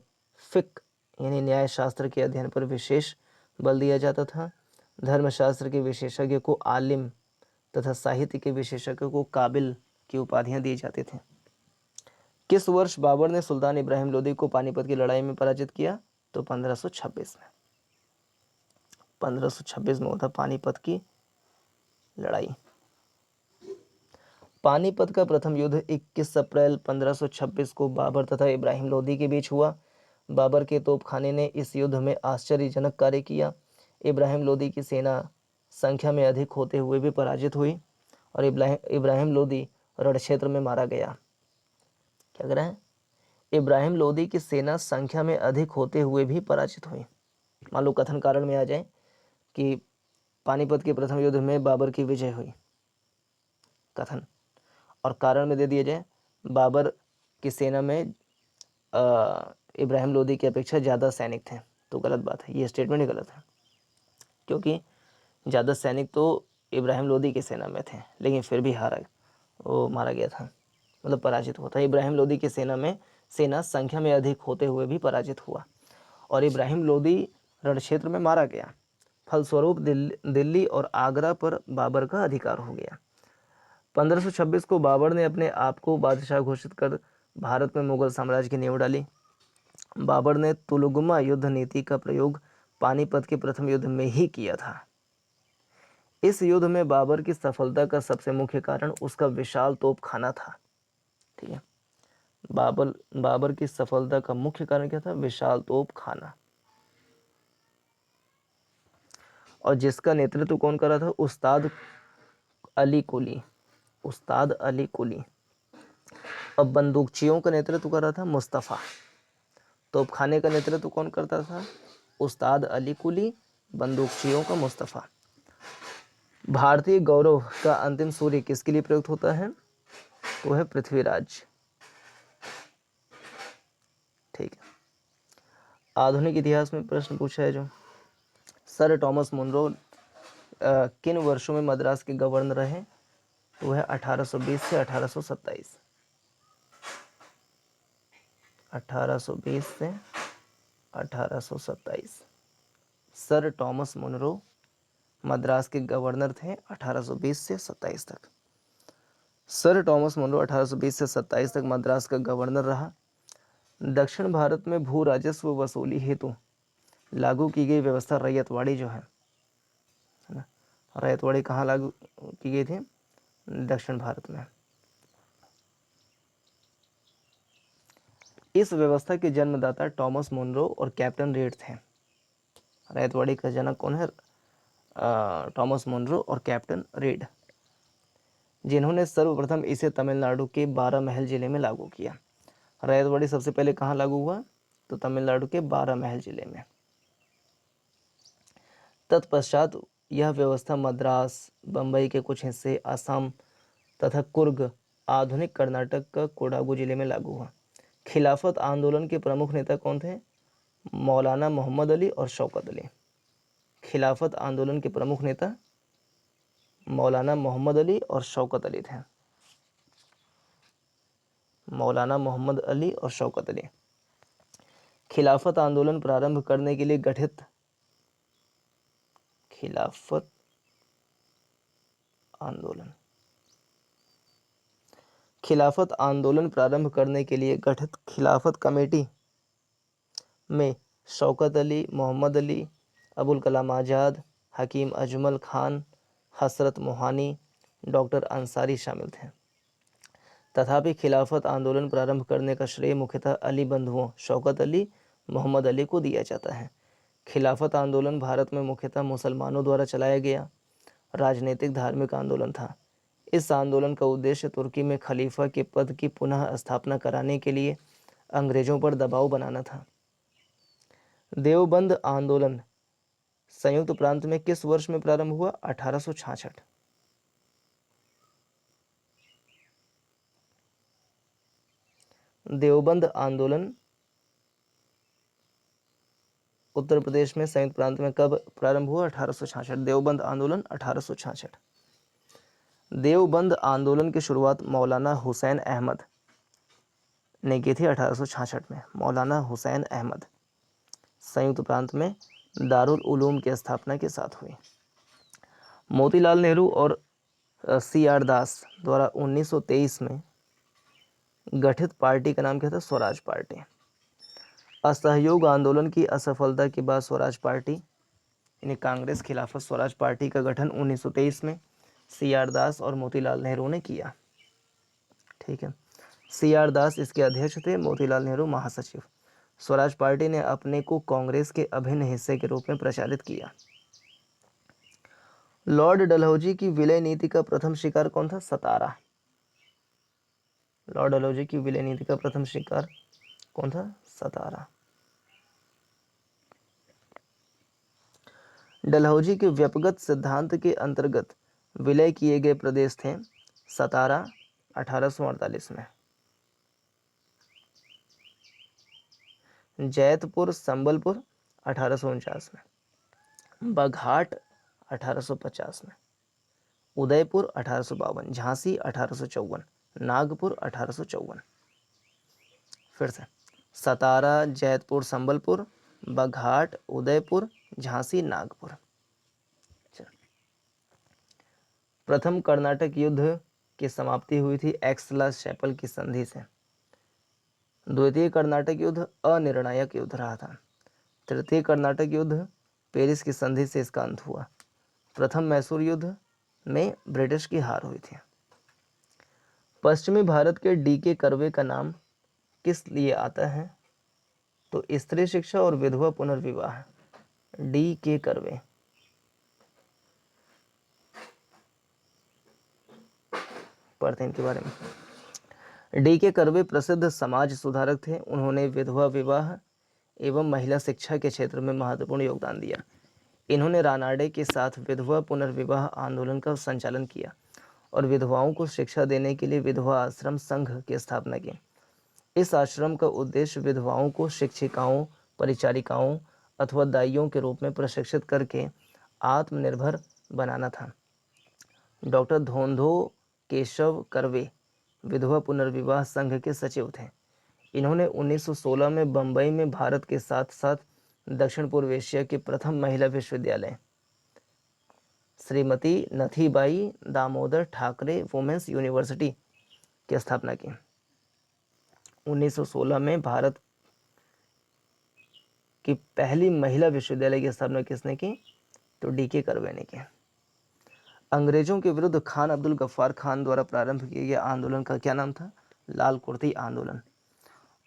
फिक यानी न्याय शास्त्र के अध्ययन पर विशेष बल दिया जाता था। धर्मशास्त्र के विशेषज्ञ को आलिम तथा साहित्य के विशेषज्ञ को काबिल की उपाधियां दी जाती थीं। किस वर्ष बाबर ने सुल्तान इब्राहिम लोदी को पानीपत की लड़ाई में पराजित किया? तो 1526 में। 1526 में होता पानीपत की लड़ाई। पानीपत का प्रथम युद्ध 21 अप्रैल 1526 को बाबर तथा इब्राहिम लोदी के बीच हुआ। बाबर के तोपखाने ने इस युद्ध में आश्चर्यजनक कार्य किया। इब्राहिम लोदी की सेना संख्या में अधिक होते हुए भी पराजित हुई और इब्राहिम लोदी रण क्षेत्र में मारा गया। क्या कह रहे हैं? इब्राहिम लोदी की सेना संख्या में अधिक होते हुए भी पराजित हुई। मान लो कथन कारण में आ जाए कि पानीपत के प्रथम युद्ध में बाबर की विजय हुई, कथन, और कारण में दे दिया जाए बाबर की सेना में इब्राहिम लोदी की अपेक्षा ज़्यादा सैनिक थे, तो गलत बात है, ये स्टेटमेंट ही गलत है, क्योंकि ज़्यादा सैनिक तो इब्राहिम लोदी की सेना में थे, लेकिन फिर भी वो मारा गया था, मतलब पराजित हुआ था। इब्राहिम लोदी की सेना संख्या में अधिक होते हुए भी पराजित हुआ और इब्राहिम लोदी रण क्षेत्र में मारा गया। फलस्वरूप दिल्ली और आगरा पर बाबर का अधिकार हो गया। 1526 को बाबर ने अपने आप को बादशाह घोषित कर भारत में मुगल साम्राज्य की नींव डाली। बाबर ने तुलुगमा युद्ध नीति का प्रयोग पानीपत के प्रथम युद्ध में ही किया था। इस युद्ध में बाबर की सफलता का सबसे मुख्य कारण उसका विशाल तोपखाना था। ठीक है, बाबर की सफलता का मुख्य कारण क्या था? विशाल तोपखाना। और जिसका नेतृत्व कौन कर रहा था? उस्ताद अली कुली। अब बंदूकचियों का नेतृत्व कर रहा था मुस्तफ़ा। तोपखाने का नेतृत्व कौन करता था? उस्ताद अली कुली, बंदूकचियों का मुस्तफ़ा। भारतीय गौरव का अंतिम सूर्य किसके लिए प्रयुक्त होता है? वो है पृथ्वीराज। ठीक है, आधुनिक इतिहास में प्रश्न पूछा है जो सर टॉमस मुनरो किन वर्षों में मद्रास के गवर्नर रहे? तो वह 1820 से 1827। 1820 से 1827 सर टॉमस मुनरो मद्रास के गवर्नर थे 1820 से 27 तक। सर टॉमस मुनरो 1820 से 27 तक मद्रास का गवर्नर रहा। दक्षिण भारत में भू राजस्व वसूली हेतु लागू की गई व्यवस्था रैयतवाड़ी जो है ना, रैयतवाड़ी कहाँ लागू की गई थी? दक्षिण भारत में। इस व्यवस्था के जन्मदाता टॉमस मुनरो और कैप्टन रेड थे। रैयतवाड़ी का जनक कौन है? टॉमस मुनरो और कैप्टन रेड, जिन्होंने सर्वप्रथम इसे तमिलनाडु के 12 महल जिले में लागू किया। रैयतवाड़ी सबसे पहले कहाँ लागू हुआ? तो तमिलनाडु के 12 महल जिले में। तत्पश्चात यह व्यवस्था मद्रास, बंबई के कुछ हिस्से, असम तथा कुर्ग, आधुनिक कर्नाटक का कोडागु जिले में लागू हुआ। खिलाफत आंदोलन के प्रमुख नेता कौन थे? मौलाना मोहम्मद अली और शौकत अली। खिलाफत आंदोलन के प्रमुख नेता मौलाना मोहम्मद अली और शौकत अली थे। मौलाना मोहम्मद अली और शौकत अली। खिलाफत आंदोलन प्रारंभ करने के लिए गठित खिलाफत आंदोलन प्रारंभ करने के लिए गठित खिलाफत कमेटी में शौकत अली, मोहम्मद अली, अबुल कलाम आज़ाद, हकीम अजमल खान, हसरत मोहानी, डॉक्टर अंसारी शामिल थे। तथापि खिलाफत आंदोलन प्रारंभ करने का श्रेय मुख्यतः अली बंधुओं शौकत अली, मोहम्मद अली को दिया जाता है। खिलाफत आंदोलन भारत में मुख्यतः मुसलमानों द्वारा चलाया गया राजनीतिक धार्मिक आंदोलन था। इस आंदोलन का उद्देश्य तुर्की में खलीफा के पद की पुनः स्थापना कराने के लिए अंग्रेजों पर दबाव बनाना था। देवबंद आंदोलन संयुक्त प्रांत में किस वर्ष में प्रारंभ हुआ? 1866। देवबंद आंदोलन उत्तर प्रदेश में संयुक्त प्रांत में कब प्रारंभ हुआ? 1866। देवबंद आंदोलन 1866। देवबंद आंदोलन की शुरुआत मौलाना हुसैन अहमद ने की थी 1866 में। मौलाना हुसैन अहमद संयुक्त प्रांत में दारुल उलूम की स्थापना के साथ हुई। मोतीलाल नेहरू और CR दास द्वारा 1923 में गठित पार्टी का नाम क्या था? स्वराज पार्टी। असहयोग आंदोलन की असफलता के बाद स्वराज पार्टी यानी कांग्रेस खिलाफत स्वराज पार्टी का गठन 1923 में CR दास और मोतीलाल नेहरू ने किया। ठीक है, CR दास इसके अध्यक्ष थे, मोतीलाल नेहरू महासचिव। स्वराज पार्टी ने अपने को कांग्रेस के अभिन्न हिस्से के रूप में प्रचारित किया। लॉर्ड डलहौजी की विलय नीति का प्रथम शिकार कौन था? सतारा। लॉर्ड डलहौजी की विलय नीति का प्रथम शिकार कौन था? सतारा। डलहौजी के व्यपगत सिद्धांत के अंतर्गत विलय किए गए प्रदेश थे सतारा 1848 में, जैतपुर संबलपुर 1849 में, बघाट 1850 में, उदयपुर 1852, झांसी 1854, नागपुर 1854। फिर से सतारा, जैतपुर संबलपुर, बघाट, उदयपुर, झांसी, नागपुर। प्रथम कर्नाटक युद्ध की समाप्ति हुई थी एक्सला शैपल की संधि से। द्वितीय कर्नाटक युद्ध अनिर्णायक युद्ध रहा था। तृतीय कर्नाटक युद्ध पेरिस की संधि से इसका अंत हुआ। प्रथम मैसूर युद्ध में ब्रिटिश की हार हुई थी। पश्चिमी भारत के डी.के. कर्वे का नाम किस लिए आता है? तो स्त्री शिक्षा और विधवा पुनर्विवाह। डी.के. कर्वे। पढ़ते हैं इनके बारे में। डी.के. कर्वे प्रसिद्ध समाज सुधारक थे। उन्होंने विधवा विवाह एवं महिला शिक्षा के क्षेत्र में महत्वपूर्ण योगदान दिया। इन्होंने रानाडे के साथ विधवा पुनर्विवाह आंदोलन का संचालन किया और विधवाओं को शिक्षा देने के लिए विधवा आश्रम संघ की स्थापना की। इस आश्रम का उद्देश्य विधवाओं को शिक्षिकाओं, परिचारिकाओं अथवा दाइयों के रूप में प्रशिक्षित करके आत्मनिर्भर बनाना था। डॉक्टर धोंधो केशव कर्वे विधवा पुनर्विवाह संघ के सचिव थे। इन्होंने 1916 में बंबई में भारत के साथ साथ दक्षिण पूर्व एशिया के प्रथम महिला विश्वविद्यालय श्रीमती नथीबाई दामोदर ठाकरे वुमेन्स यूनिवर्सिटी की स्थापना की। 1916 में भारत की पहली महिला विश्वविद्यालय की स्थापना किसने की? तो डी.के. कर्वे ने की। अंग्रेजों के विरुद्ध खान अब्दुल गफ्फार खान द्वारा प्रारंभ किए गए आंदोलन का क्या नाम था? लाल कुर्ती आंदोलन।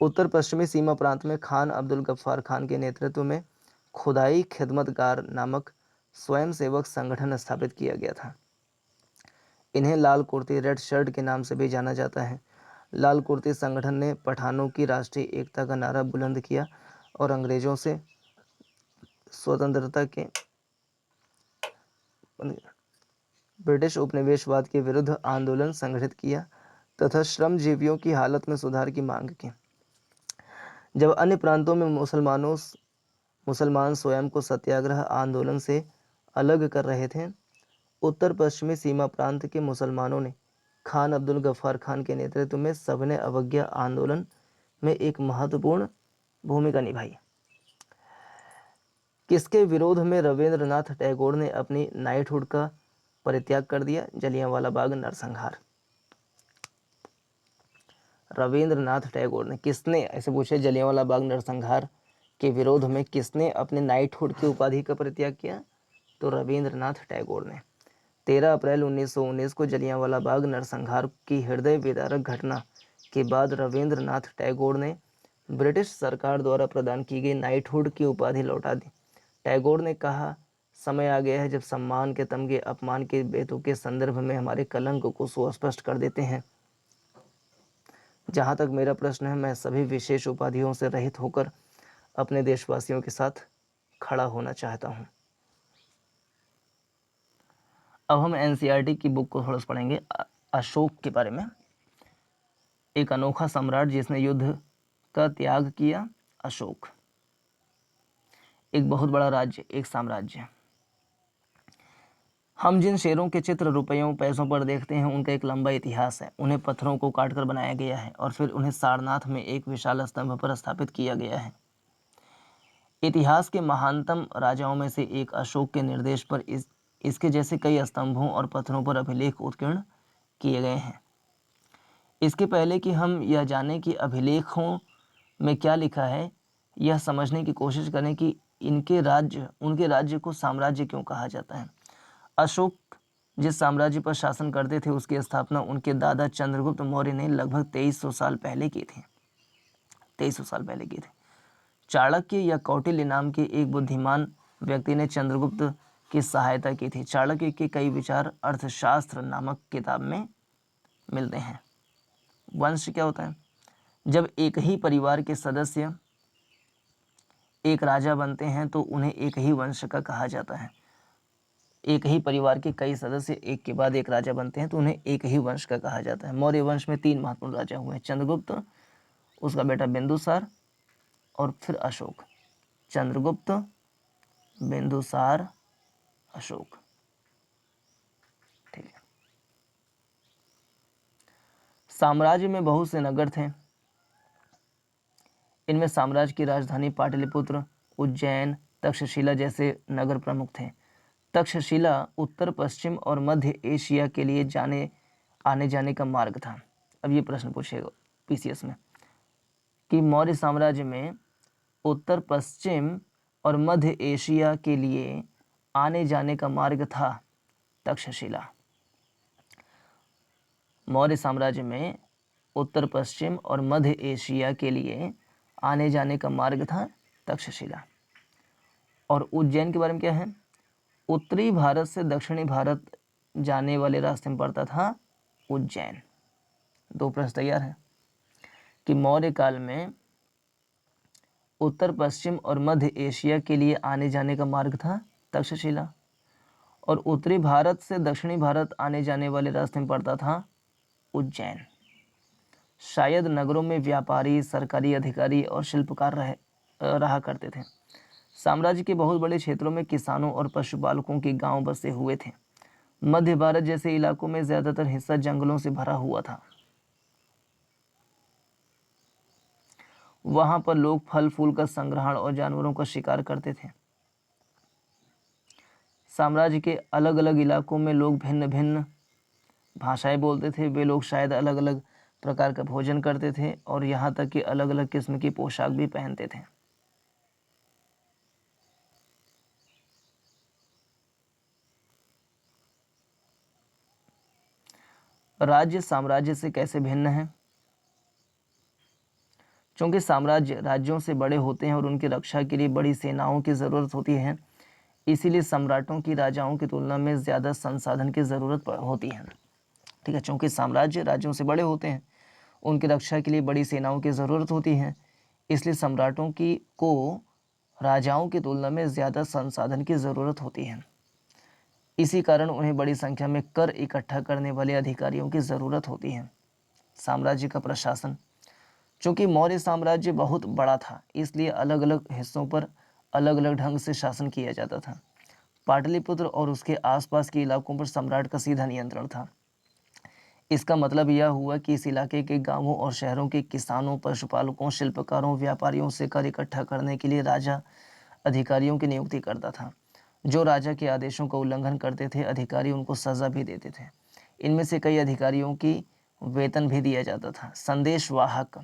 उत्तर पश्चिमी सीमा प्रांत में खान अब्दुल गफ्फार खान के नेतृत्व में खुदाई खिदमतगार नामक स्वयंसेवक संगठन स्थापित किया गया था। इन्हें लाल कुर्ती रेड शर्ट के नाम से भी जाना जाता है। लाल कुर्ती संगठन ने पठानों की राष्ट्रीय एकता का नारा बुलंद किया और अंग्रेजों से स्वतंत्रता के ब्रिटिश उपनिवेशवाद के विरुद्ध आंदोलन संगठित किया तथा श्रमजीवियों की हालत में सुधार की मांग की। जब अन्य प्रांतों में मुसलमान स्वयं को सत्याग्रह आंदोलन से अलग कर रहे थे, उत्तर पश्चिमी सीमा प्रांत के मुसलमानों ने खान अब्दुल गफ्फार खान के नेतृत्व में सबने अवज्ञा आंदोलन में एक महत्वपूर्ण भूमिका निभाई। किसके विरोध में रविंद्रनाथ टैगोर ने अपनी नाइटहुड का परित्याग कर दिया? जलियांवाला बाग नरसंहार। रविंद्रनाथ टैगोर ने, किसने, ऐसे पूछे, जलियांवाला बाग नरसंहार के विरोध में किसने अपने नाइटहुड की उपाधि का परित्याग किया? तो रविंद्रनाथ टैगोर ने। 13 अप्रैल 1919 को जलियांवाला बाग नरसंहार की हृदय विदारक घटना के बाद रविंद्रनाथ टैगोर ने ब्रिटिश सरकार द्वारा प्रदान की गई नाइटहुड की उपाधि लौटा दी। टैगोर ने कहा, समय आ गया है जब सम्मान के तमगे अपमान के बेतुके के संदर्भ में हमारे कलंक को सुस्पष्ट कर देते हैं। जहाँ तक मेरा प्रश्न है, मैं सभी विशेष उपाधियों से रहित होकर अपने देशवासियों के साथ खड़ा होना चाहता हूँ। अब हम एनसीईआरटी की बुक को थोड़ा सा पढ़ेंगे, अशोक के बारे में। एक अनोखा सम्राट जिसने युद्ध का त्याग किया, अशोक। एक बहुत बड़ा राज्य, एक साम्राज्य। हम जिन शेरों के चित्र रुपयों पैसों पर देखते हैं उनका एक लंबा इतिहास है। उन्हें पत्थरों को काटकर बनाया गया है और फिर उन्हें सारनाथ में एक विशाल स्तंभ पर स्थापित किया गया है। इतिहास के महानतम राजाओं में से एक अशोक के निर्देश पर इसके जैसे कई स्तंभों और पत्थरों पर अभिलेख उत्कीर्ण किए गए हैं। इसके पहले कि हम यह जानें कि अभिलेखों में क्या लिखा है, यह समझने की कोशिश करें कि उनके राज्य को साम्राज्य क्यों कहा जाता है। अशोक जिस साम्राज्य पर शासन करते थे उसकी स्थापना उनके दादा चंद्रगुप्त मौर्य ने लगभग 2300 साल पहले की थी। 2300 साल पहले की थी। चाणक्य या कौटिल्य नाम के एक बुद्धिमान व्यक्ति ने चंद्रगुप्त की सहायता की थी। चाणक्य के कई विचार अर्थशास्त्र नामक किताब में मिलते हैं। वंश क्या होता है? जब एक ही परिवार के सदस्य एक राजा बनते हैं तो उन्हें एक ही वंश का कहा जाता है। एक ही परिवार के कई सदस्य एक के बाद एक राजा बनते हैं तो उन्हें एक ही वंश का कहा जाता है। मौर्य वंश में 3 महत्वपूर्ण राजा हुए, चंद्रगुप्त, उसका बेटा बिंदुसार और फिर अशोक। चंद्रगुप्त, बिंदुसार, अशोक। ठीक है। साम्राज्य में बहुत से नगर थे। इनमें साम्राज्य की राजधानी पाटलिपुत्र, उज्जैन, तक्षशिला जैसे नगर प्रमुख थे। तक्षशिला उत्तर पश्चिम और मध्य एशिया के लिए आने जाने का मार्ग था। अब ये प्रश्न पूछेगा पीसीएस में कि मौर्य साम्राज्य में उत्तर पश्चिम और मध्य एशिया के लिए आने जाने का मार्ग था तक्षशिला। मौर्य साम्राज्य में उत्तर पश्चिम और मध्य एशिया के लिए आने जाने का मार्ग था तक्षशिला। और उज्जैन के बारे में क्या है? उत्तरी भारत से दक्षिणी भारत जाने वाले रास्ते में पड़ता था उज्जैन। 2 प्रश्न तैयार है कि मौर्य काल में उत्तर पश्चिम और मध्य एशिया के लिए आने जाने का मार्ग था तक्षशिला और उत्तरी भारत से दक्षिणी भारत आने जाने वाले रास्ते में पड़ता था उज्जैन। शायद नगरों में व्यापारी, सरकारी अधिकारी और शिल्पकार रहा करते थे। साम्राज्य के बहुत बड़े क्षेत्रों में किसानों और पशुपालकों के गांव बसे हुए थे। मध्य भारत जैसे इलाकों में ज्यादातर हिस्सा जंगलों से भरा हुआ था। वहां पर लोग फल फूल का संग्रहण और जानवरों का शिकार करते थे। साम्राज्य के अलग अलग इलाकों में लोग भिन्न भिन्न भाषाएं बोलते थे। वे लोग शायद अलग अलग प्रकार का भोजन करते थे और यहाँ तक कि अलग अलग किस्म की पोशाक भी पहनते थे। राज्य साम्राज्य से कैसे भिन्न है? चूंकि साम्राज्य राज्यों से बड़े होते हैं और उनकी रक्षा के लिए बड़ी सेनाओं की ज़रूरत होती है, इसीलिए सम्राटों की राजाओं की तुलना में ज़्यादा संसाधन की ज़रूरत होती है। ठीक है, चूंकि साम्राज्य राज्यों से बड़े होते हैं, उनकी रक्षा के लिए बड़ी सेनाओं की ज़रूरत होती है, इसलिए सम्राटों को राजाओं की तुलना में ज़्यादा संसाधन की ज़रूरत होती है। इसी कारण उन्हें बड़ी संख्या में कर इकट्ठा करने वाले अधिकारियों की ज़रूरत होती है। साम्राज्य का प्रशासन, चूंकि मौर्य साम्राज्य बहुत बड़ा था, इसलिए अलग अलग हिस्सों पर अलग अलग ढंग से शासन किया जाता था। पाटलिपुत्र और उसके आसपास के इलाकों पर सम्राट का सीधा नियंत्रण था। इसका मतलब यह हुआ कि इस इलाके के गांवों और शहरों के किसानों, पशुपालकों, शिल्पकारों, व्यापारियों से कर इकट्ठा करने के लिए राजा अधिकारियों की नियुक्ति करता था। जो राजा के आदेशों का उल्लंघन करते थे, अधिकारी उनको सजा भी देते थे। इनमें से कई अधिकारियों की वेतन भी दिया जाता था। संदेशवाहक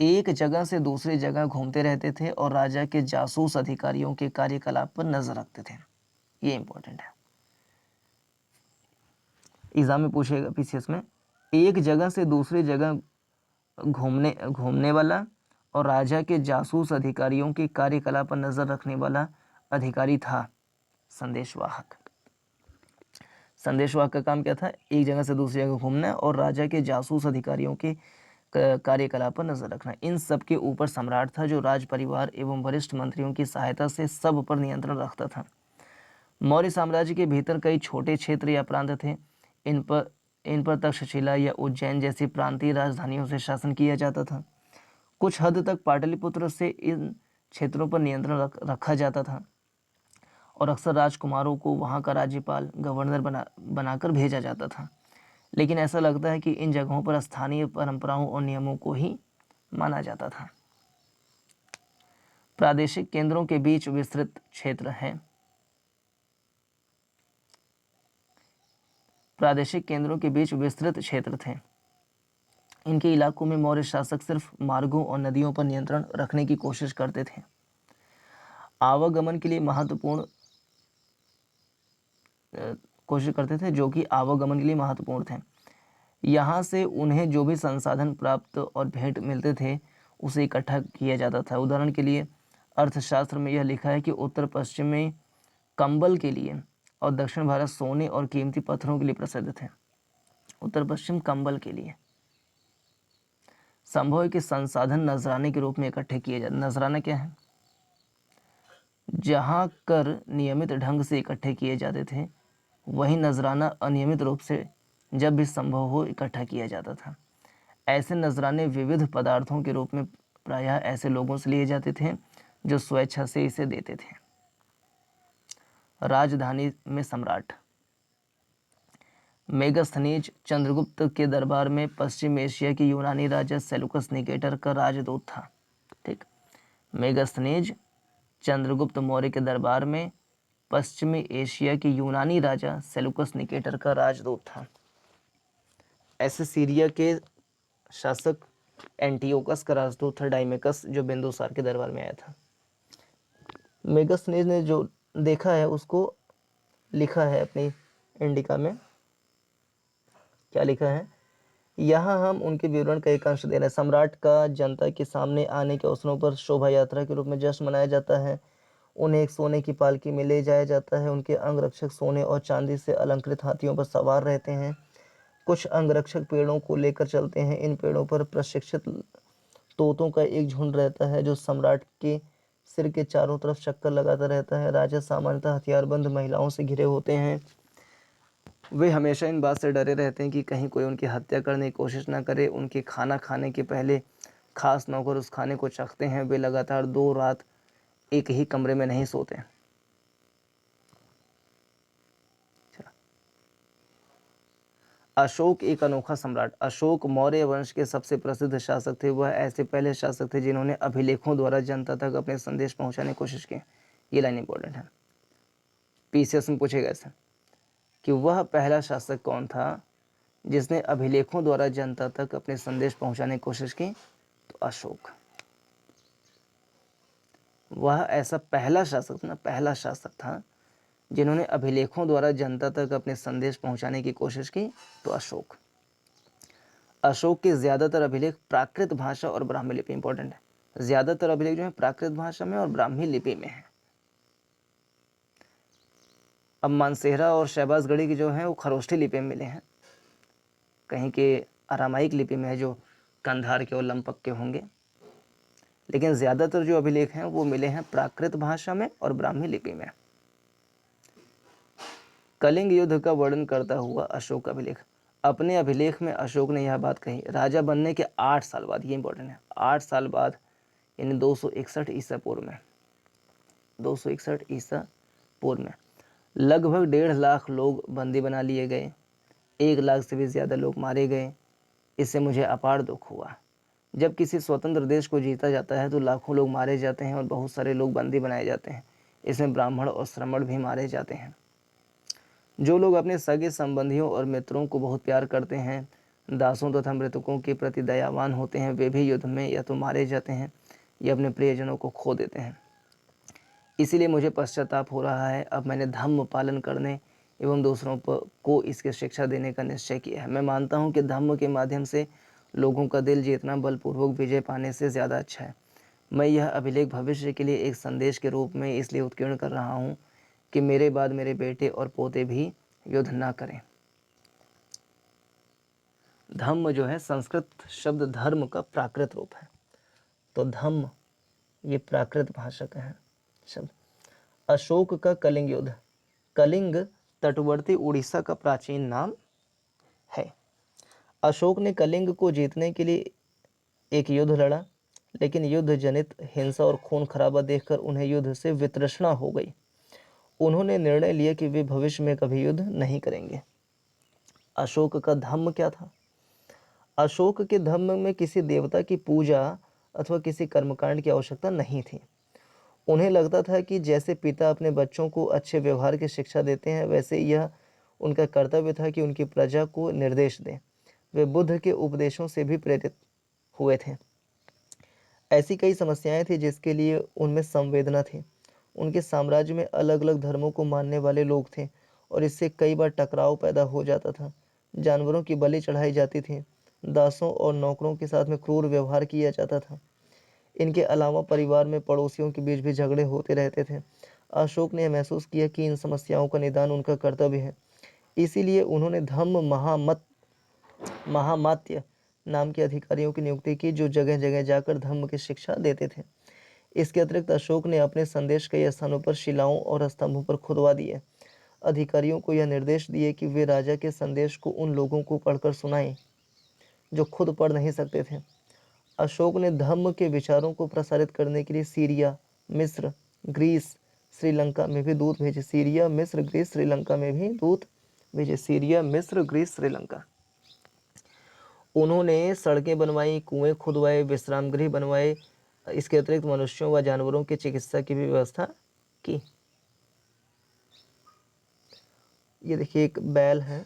एक जगह से दूसरी जगह घूमते रहते थे और राजा के जासूस अधिकारियों के कार्यकलाप पर नजर रखते थे। ये इंपॉर्टेंट है, एग्जाम में पूछेगा पीसीएस में। एक जगह से दूसरी जगह घूमने वाला और राजा के जासूस अधिकारियों के कार्यकलाप पर नजर रखने वाला अधिकारी था संदेशवाहक। संदेशवाहक का काम क्या था? एक जगह से दूसरी जगह घूमना और राजा के जासूस अधिकारियों के कार्यकलाप पर नजर रखना। इन सब के ऊपर सम्राट था, जो राज परिवार एवं वरिष्ठ मंत्रियों की सहायता से सब पर नियंत्रण रखता था। मौर्य साम्राज्य के भीतर कई छोटे क्षेत्र या प्रांत थे। इन पर तक्षशिला या उज्जैन जैसी प्रांतीय राजधानियों से शासन किया जाता था। कुछ हद तक पाटलिपुत्र से इन क्षेत्रों पर नियंत्रण रखा जाता था और अक्सर राजकुमारों को वहां का राज्यपाल, गवर्नर बनाकर भेजा जाता था। लेकिन ऐसा लगता है कि इन जगहों पर स्थानीय परंपराओं और नियमों को ही माना जाता था। प्रादेशिक केंद्रों के बीच विस्तृत क्षेत्र है। प्रादेशिक केंद्रों के बीच विस्तृत क्षेत्र थे। इनके इलाकों में मौर्य शासक सिर्फ मार्गों और नदियों पर नियंत्रण रखने की कोशिश करते थे। आवागमन के लिए जो कि आवागमन के लिए महत्वपूर्ण थे। यहाँ से उन्हें जो भी संसाधन प्राप्त और भेंट मिलते थे, उसे इकट्ठा किया जाता था। उदाहरण के लिए अर्थशास्त्र में यह लिखा है कि उत्तर पश्चिम में कंबल के लिए और दक्षिण भारत सोने और कीमती पत्थरों के लिए प्रसिद्ध थे। उत्तर पश्चिम कंबल के लिए। संभव है कि संसाधन नजराने के रूप में इकट्ठे किए जाते। नजराना क्या है? जहां कर नियमित ढंग से इकट्ठे किए जाते थे, वही नजराना अनियमित रूप से जब भी संभव हो इकट्ठा किया जाता था। ऐसे नजराने विविध पदार्थों के रूप में प्रायः ऐसे लोगों से लिए जाते थे जो स्वेच्छा से इसे देते थे। राजधानी में सम्राट। मेगास्थनीज चंद्रगुप्त के दरबार में पश्चिम एशिया की यूनानी राजा सेलुकस निकेटर का राजदूत था। ठीक। मेगास्थनीज चंद्रगुप्त मौर्य के दरबार में पश्चिमी एशिया की यूनानी राजा सेलुकस निकेटर का राजदूत था। ऐसे सीरिया के शासक एंटियोकस का राजदूत था डाइमेकस, जो बिंदुसार के दरबार में आया था। मेगास्थनीज ने जो देखा है उसको लिखा है अपनी इंडिका में। क्या लिखा है? यहाँ हम उनके विवरण का एक अंश दे रहे हैं। सम्राट का जनता के सामने आने के अवसरों पर शोभा यात्रा के रूप में जश्न मनाया जाता है। उन्हें एक सोने की पालकी में ले जाया जाता है। उनके अंगरक्षक सोने और चांदी से अलंकृत हाथियों पर सवार रहते हैं। कुछ अंगरक्षक पेड़ों को लेकर चलते हैं। इन पेड़ों पर प्रशिक्षित तोतों का एक झुंड रहता है जो सम्राट के सिर के चारों तरफ चक्कर लगाता रहता है। राजा सामान्यतः हथियारबंद महिलाओं से घिरे होते हैं। वे हमेशा इन बात से डरे रहते हैं कि कहीं कोई उनकी हत्या करने की कोशिश ना करे। उनके खाना खाने के पहले खास नौकर उस खाने को चखते हैं। वे लगातार 2 रात एक ही कमरे में नहीं सोते। अशोक एक अनोखा सम्राट। अशोक मौर्य वंश के सबसे प्रसिद्ध शासक थे। वह ऐसे पहले शासक थे जिन्होंने अभिलेखों द्वारा जनता तक अपने संदेश पहुंचाने की कोशिश की। ये लाइन इंपॉर्टेंट है, पीसीएस में पूछेगा ऐसा कि वह पहला शासक कौन था जिसने अभिलेखों द्वारा जनता तक अपने संदेश पहुंचाने की कोशिश की? तो अशोक। वह ऐसा पहला शासक था ना, पहला शासक था जिन्होंने अभिलेखों द्वारा जनता तक अपने संदेश पहुंचाने की कोशिश की। तो अशोक। अशोक के ज्यादातर अभिलेख प्राकृत भाषा और ब्राह्मी लिपि, इंपॉर्टेंट है, ज्यादातर अभिलेख जो है प्राकृत भाषा में और ब्राह्मी लिपि में है। अब मानसेहरा और शहबाजगढ़ी की जो है वो खरोष्ठी लिपि में मिले हैं, कहीं के अरामाइक लिपि में है जो कंधार के और लंपक के होंगे, लेकिन ज्यादातर जो अभिलेख हैं वो मिले हैं प्राकृत भाषा में और ब्राह्मी लिपि में। कलिंग युद्ध का वर्णन करता हुआ अशोक अभिलेख। अपने अभिलेख में अशोक ने यह बात कही, राजा बनने के 8 साल बाद, ये इंपॉर्टेंट है, 8 साल बाद यानी 261 ईसा पूर्व में, 261 ईसा पूर्व में लगभग 1.5 लाख लोग बंदी बना लिए गए। 1 लाख से भी ज़्यादा लोग मारे गए। इससे मुझे अपार दुख हुआ। जब किसी स्वतंत्र देश को जीता जाता है तो लाखों लोग मारे जाते हैं और बहुत सारे लोग बंदी बनाए जाते हैं। इसमें ब्राह्मण और श्रमण भी मारे जाते हैं। जो लोग अपने सगे संबंधियों और मित्रों को बहुत प्यार करते हैं, दासों तथा मृतकों के प्रति दयावान होते हैं, वे भी युद्ध में या तो मारे जाते हैं या अपने प्रियजनों को खो देते हैं। इसीलिए मुझे पश्चाताप हो रहा है। अब मैंने धम्म पालन करने एवं दूसरों को इसकी शिक्षा देने का निश्चय किया है। मैं मानता हूँ कि धम्म के माध्यम से लोगों का दिल जीतना बलपूर्वक विजय पाने से ज़्यादा अच्छा है। मैं यह अभिलेख भविष्य के लिए एक संदेश के रूप में इसलिए उत्कीर्ण कर रहा हूँ कि मेरे बाद मेरे बेटे और पोते भी युद्ध ना करें। धम्म जो है संस्कृत शब्द धर्म का प्राकृत रूप है, तो धम्म ये प्राकृत भाषा का है शब्द। अशोक का कलिंग युद्ध। कलिंग तटवर्ती उड़ीसा का प्राचीन नाम है। अशोक ने कलिंग को जीतने के लिए एक युद्ध लड़ा, लेकिन युद्ध जनित हिंसा और खून खराबा देखकर उन्हें युद्ध से वितृष्णा हो गई। उन्होंने निर्णय लिया कि वे भविष्य में कभी युद्ध नहीं करेंगे। अशोक का धम्म क्या था? अशोक के धम्म में किसी देवता की पूजा अथवा किसी कर्मकांड की आवश्यकता नहीं थी। उन्हें लगता था कि जैसे पिता अपने बच्चों को अच्छे व्यवहार की शिक्षा देते हैं, वैसे यह उनका कर्तव्य था कि उनकी प्रजा को निर्देश दें। वे बुद्ध के उपदेशों से भी प्रेरित हुए थे। ऐसी कई समस्याएं थी जिसके लिए उनमें संवेदना थी। उनके साम्राज्य में अलग अलग धर्मों को मानने वाले लोग थे और इससे कई बार टकराव पैदा हो जाता था। जानवरों की बलि चढ़ाई जाती थी। दासों और नौकरों के साथ में क्रूर व्यवहार किया जाता था। इनके अलावा परिवार में पड़ोसियों के बीच भी झगड़े होते रहते थे। अशोक ने यह महसूस किया कि इन समस्याओं का निदान उनका कर्तव्य है। इसीलिए उन्होंने धम्म महामात्य नाम के अधिकारियों की नियुक्ति की, जो जगह जगह जाकर धम्म की शिक्षा देते थे। इसके अतिरिक्त अशोक ने अपने संदेश कई स्थानों पर शिलाओं और स्तंभों पर खुदवा दिए। अधिकारियों को यह निर्देश दिए कि वे राजा के संदेश को उन लोगों को पढ़कर सुनाएं जो खुद पढ़ नहीं सकते थे। अशोक ने धम्म के विचारों को प्रसारित करने के लिए सीरिया, मिस्र, ग्रीस, श्रीलंका में भी दूत भेजे। सीरिया, मिस्र, ग्रीस, श्रीलंका में भी दूत भेजे। सीरिया, मिस्र, ग्रीस, श्रीलंका। उन्होंने सड़कें बनवाई, कुएं खुदवाए, विश्राम गृह बनवाए। इसके अतिरिक्त मनुष्यों व जानवरों की चिकित्सा की भी व्यवस्था की। ये देखिए एक बैल है,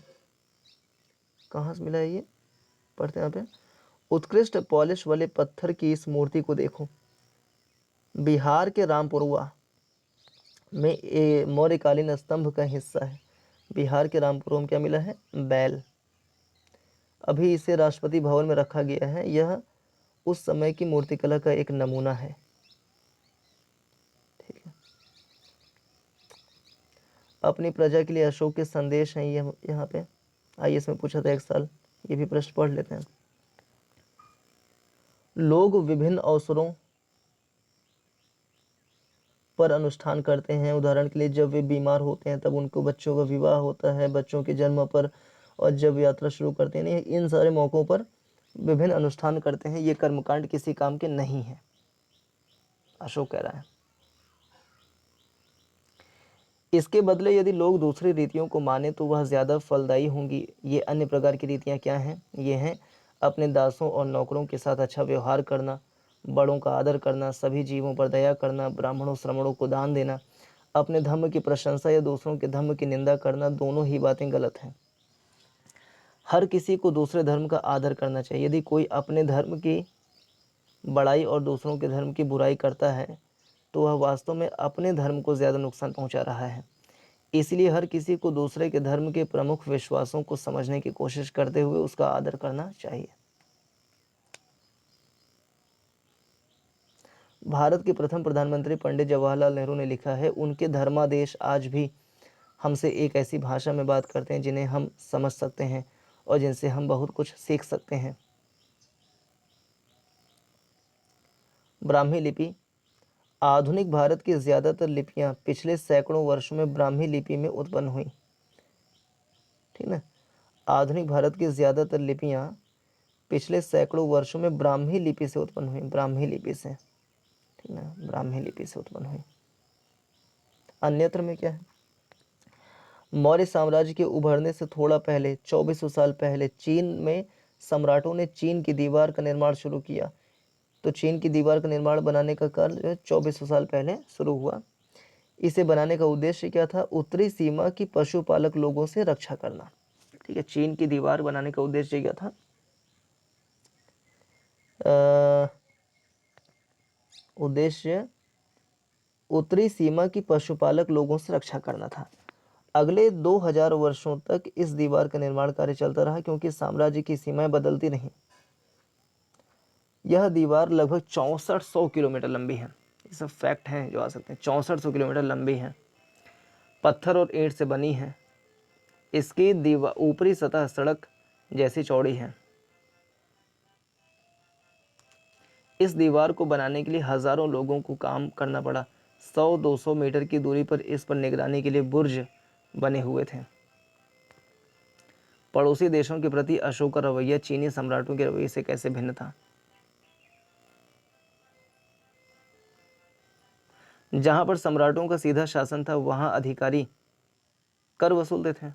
कहाँ से मिला है ये, पढ़ते हैं यहाँ पे। उत्कृष्ट पॉलिश वाले पत्थर की इस मूर्ति को देखो। बिहार के रामपुरवा में ये मौर्यकालीन स्तंभ का हिस्सा है। बिहार के रामपुरवा में क्या मिला है? बैल। अभी इसे राष्ट्रपति भवन में रखा गया है। यह उस समय की मूर्तिकला का एक नमूना है। ठीक है। अपनी प्रजा के लिए अशोक के संदेश हैं ये यहाँ पे। आईएएस में पूछा था एक साल, ये भी प्रश्न पढ़ लेते हैं। लोग विभिन्न अवसरों पर अनुष्ठान करते हैं। उदाहरण के लिए जब वे बीमार होते हैं तब उनको बच्चों का विवाह होता है, बच्चों के जन्म पर, और जब यात्रा शुरू करते हैं, इन सारे मौक़ों पर विभिन्न अनुष्ठान करते हैं। ये कर्मकांड किसी काम के नहीं है, अशोक कह रहा है। इसके बदले यदि लोग दूसरी रीतियों को माने तो वह ज़्यादा फलदायी होंगी। ये अन्य प्रकार की रीतियाँ क्या हैं? ये हैं अपने दासों और नौकरों के साथ अच्छा व्यवहार करना, बड़ों का आदर करना, सभी जीवों पर दया करना, ब्राह्मणों श्रमणों को दान देना, अपने धर्म की प्रशंसा या दूसरों के धर्म की निंदा करना। दोनों ही बातें गलत हैं। हर किसी को दूसरे धर्म का आदर करना चाहिए। यदि कोई अपने धर्म की बड़ाई और दूसरों के धर्म की बुराई करता है तो वह वास्तव में अपने धर्म को ज़्यादा नुकसान पहुंचा रहा है। इसलिए हर किसी को दूसरे के धर्म के प्रमुख विश्वासों को समझने की कोशिश करते हुए उसका आदर करना चाहिए। भारत के प्रथम प्रधानमंत्री पंडित जवाहरलाल नेहरू ने लिखा है, उनके धर्मादेश आज भी हमसे एक ऐसी भाषा में बात करते हैं जिन्हें हम समझ सकते हैं और जिनसे हम बहुत कुछ सीख सकते हैं। ब्राह्मी लिपि। आधुनिक भारत की ज़्यादातर लिपियाँ पिछले सैकड़ों वर्षों में ब्राह्मी लिपि में उत्पन्न हुई। ठीक ना। आधुनिक भारत की ज़्यादातर लिपियाँ पिछले सैकड़ों वर्षों में ब्राह्मी लिपि से उत्पन्न हुई। ब्राह्मी लिपि से, ठीक ना, ब्राह्मी लिपि से उत्पन्न हुई। अन्यत्र में क्या है? मौर्य साम्राज्य के उभरने से थोड़ा पहले 2400 साल पहले चीन में सम्राटों ने चीन की दीवार का निर्माण शुरू किया। तो चीन की दीवार का निर्माण बनाने का कार्य जो है 2400 साल पहले शुरू हुआ। इसे बनाने का उद्देश्य क्या था? उत्तरी सीमा की पशुपालक लोगों से रक्षा करना। ठीक है, चीन की दीवार बनाने का उद्देश्य क्या था? उद्देश्य उत्तरी सीमा की पशुपालक लोगों से रक्षा करना था। अगले 2000 वर्षों तक इस दीवार का निर्माण कार्य चलता रहा क्योंकि साम्राज्य की सीमाएं बदलती रहीं। यह दीवार लगभग 6400 किलोमीटर लंबी है। ये सब फैक्ट हैं जो आ सकते हैं। 6400 किलोमीटर लंबी है, पत्थर और ईंट से बनी है। इसकी दीवार ऊपरी सतह सड़क जैसी चौड़ी है। इस दीवार को बनाने के लिए हजारों लोगों को काम करना पड़ा। 100-200 मीटर की दूरी पर इस पर निगरानी के लिए बुर्ज बने हुए थे। पड़ोसी देशों के प्रति अशोक का रवैया चीनी सम्राटों के रवैये से कैसे भिन्न था? जहां पर सम्राटों का सीधा शासन था वहां अधिकारी कर वसूलते थे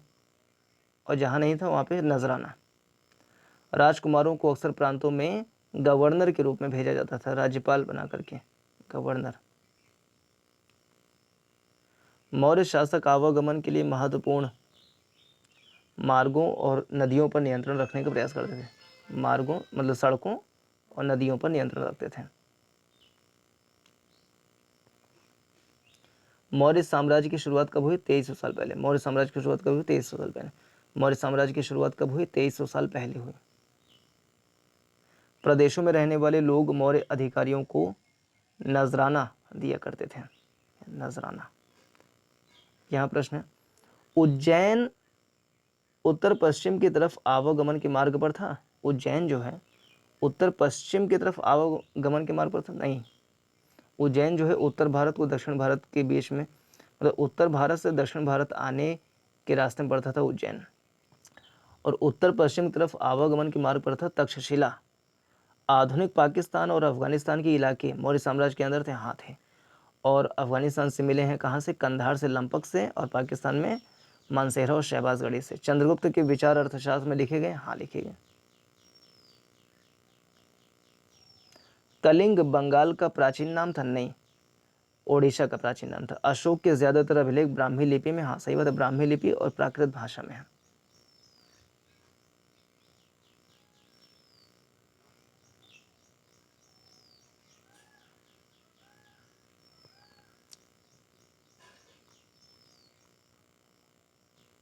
और जहां नहीं था वहां पे नजराना। राजकुमारों को अक्सर प्रांतों में गवर्नर के रूप में भेजा जाता था, राज्यपाल बना करके, गवर्नर। मौर्य शासक आवागमन के लिए महत्वपूर्ण मार्गों और नदियों पर नियंत्रण रखने का प्रयास करते थे। मार्गों मतलब सड़कों और नदियों पर नियंत्रण रखते थे। मौर्य साम्राज्य की शुरुआत कब हुई? 2300 साल पहले। मौर्य साम्राज्य की शुरुआत कब हुई? 2300 साल पहले। मौर्य साम्राज्य की शुरुआत कब हुई? 2300 साल पहले हुई। प्रदेशों में रहने वाले लोग मौर्य अधिकारियों को नजराना दिया करते थे। नजराना। यहाँ प्रश्न है, उज्जैन उत्तर पश्चिम की तरफ आवागमन के मार्ग पर था। उज्जैन जो है उत्तर पश्चिम की तरफ आवागमन के मार्ग पर था, नहीं। उज्जैन जो है उत्तर भारत को दक्षिण भारत के बीच में, मतलब उत्तर भारत से दक्षिण भारत आने के रास्ते में पड़ता था उज्जैन, और उत्तर पश्चिम की तरफ आवागमन के मार्ग पर था तक्षशिला। आधुनिक पाकिस्तान और अफगानिस्तान के इलाके मौर्य साम्राज्य के अंदर थे, हाँ थे। और अफगानिस्तान से मिले हैं कहाँ से, कंधार से, लंपक से, और पाकिस्तान में मानसेरा और शहबाजगढ़ी से। चंद्रगुप्त के विचार अर्थशास्त्र में लिखे गए, हाँ लिखे गए। कलिंग बंगाल का प्राचीन नाम था, नहीं, ओडिशा का प्राचीन नाम था। अशोक के ज्यादातर अभिलेख ब्राह्मी लिपि में, हाँ सही बात है, ब्राह्मी लिपि और प्राकृत भाषा में है।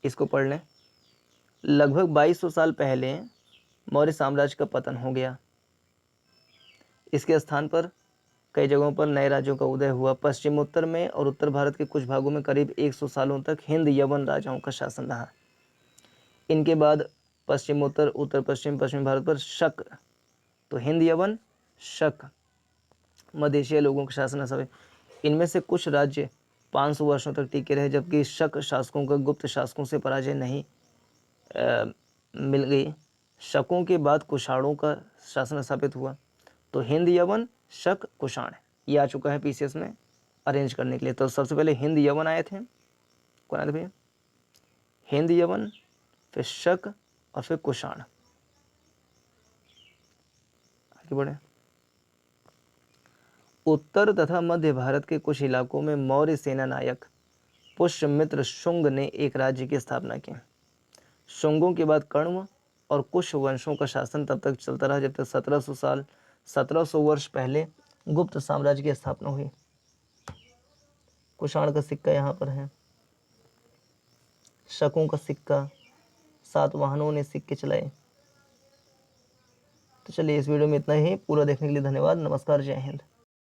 इसको पढ़ लें। लगभग 2200 साल पहले मौर्य साम्राज्य का पतन हो गया। इसके स्थान पर कई जगहों पर नए राज्यों का उदय हुआ। पश्चिमोत्तर में और उत्तर भारत के कुछ भागों में करीब 100 सालों तक हिंद यवन राजाओं का शासन रहा। इनके बाद पश्चिमोत्तर, उत्तर पश्चिम, पश्चिमी भारत पर शक, तो हिंद यवन, शक, मध्य एशिया लोगों का शासन है। इनमें से कुछ राज्य 500 वर्षों तक टिके रहे, जबकि शक शासकों का गुप्त शासकों से पराजय नहीं मिल गई। शकों के बाद कुषाणों का शासन स्थापित हुआ। तो हिंद यवन, शक, कुषाण, ये आ चुका है पीसीएस में अरेंज करने के लिए। तो सबसे पहले हिंद यवन आए थे, कौन आए थे भैया, हिंद यवन, फिर शक और फिर कुषाण। आगे बढ़े। उत्तर तथा मध्य भारत के कुछ इलाकों में मौर्य सेना नायक पुष्यमित्र शुंग ने एक राज्य की स्थापना की। शुंगों के बाद कण्व और कुश वंशों का शासन तब तक चलता रहा जब तक 1700 वर्ष पहले गुप्त साम्राज्य की स्थापना हुई। कुषाण का सिक्का यहाँ पर है, शकों का सिक्का, सातवाहनों ने सिक्के चलाए। तो चलिए इस वीडियो में इतना ही। पूरा देखने के लिए धन्यवाद। नमस्कार, जय हिंद।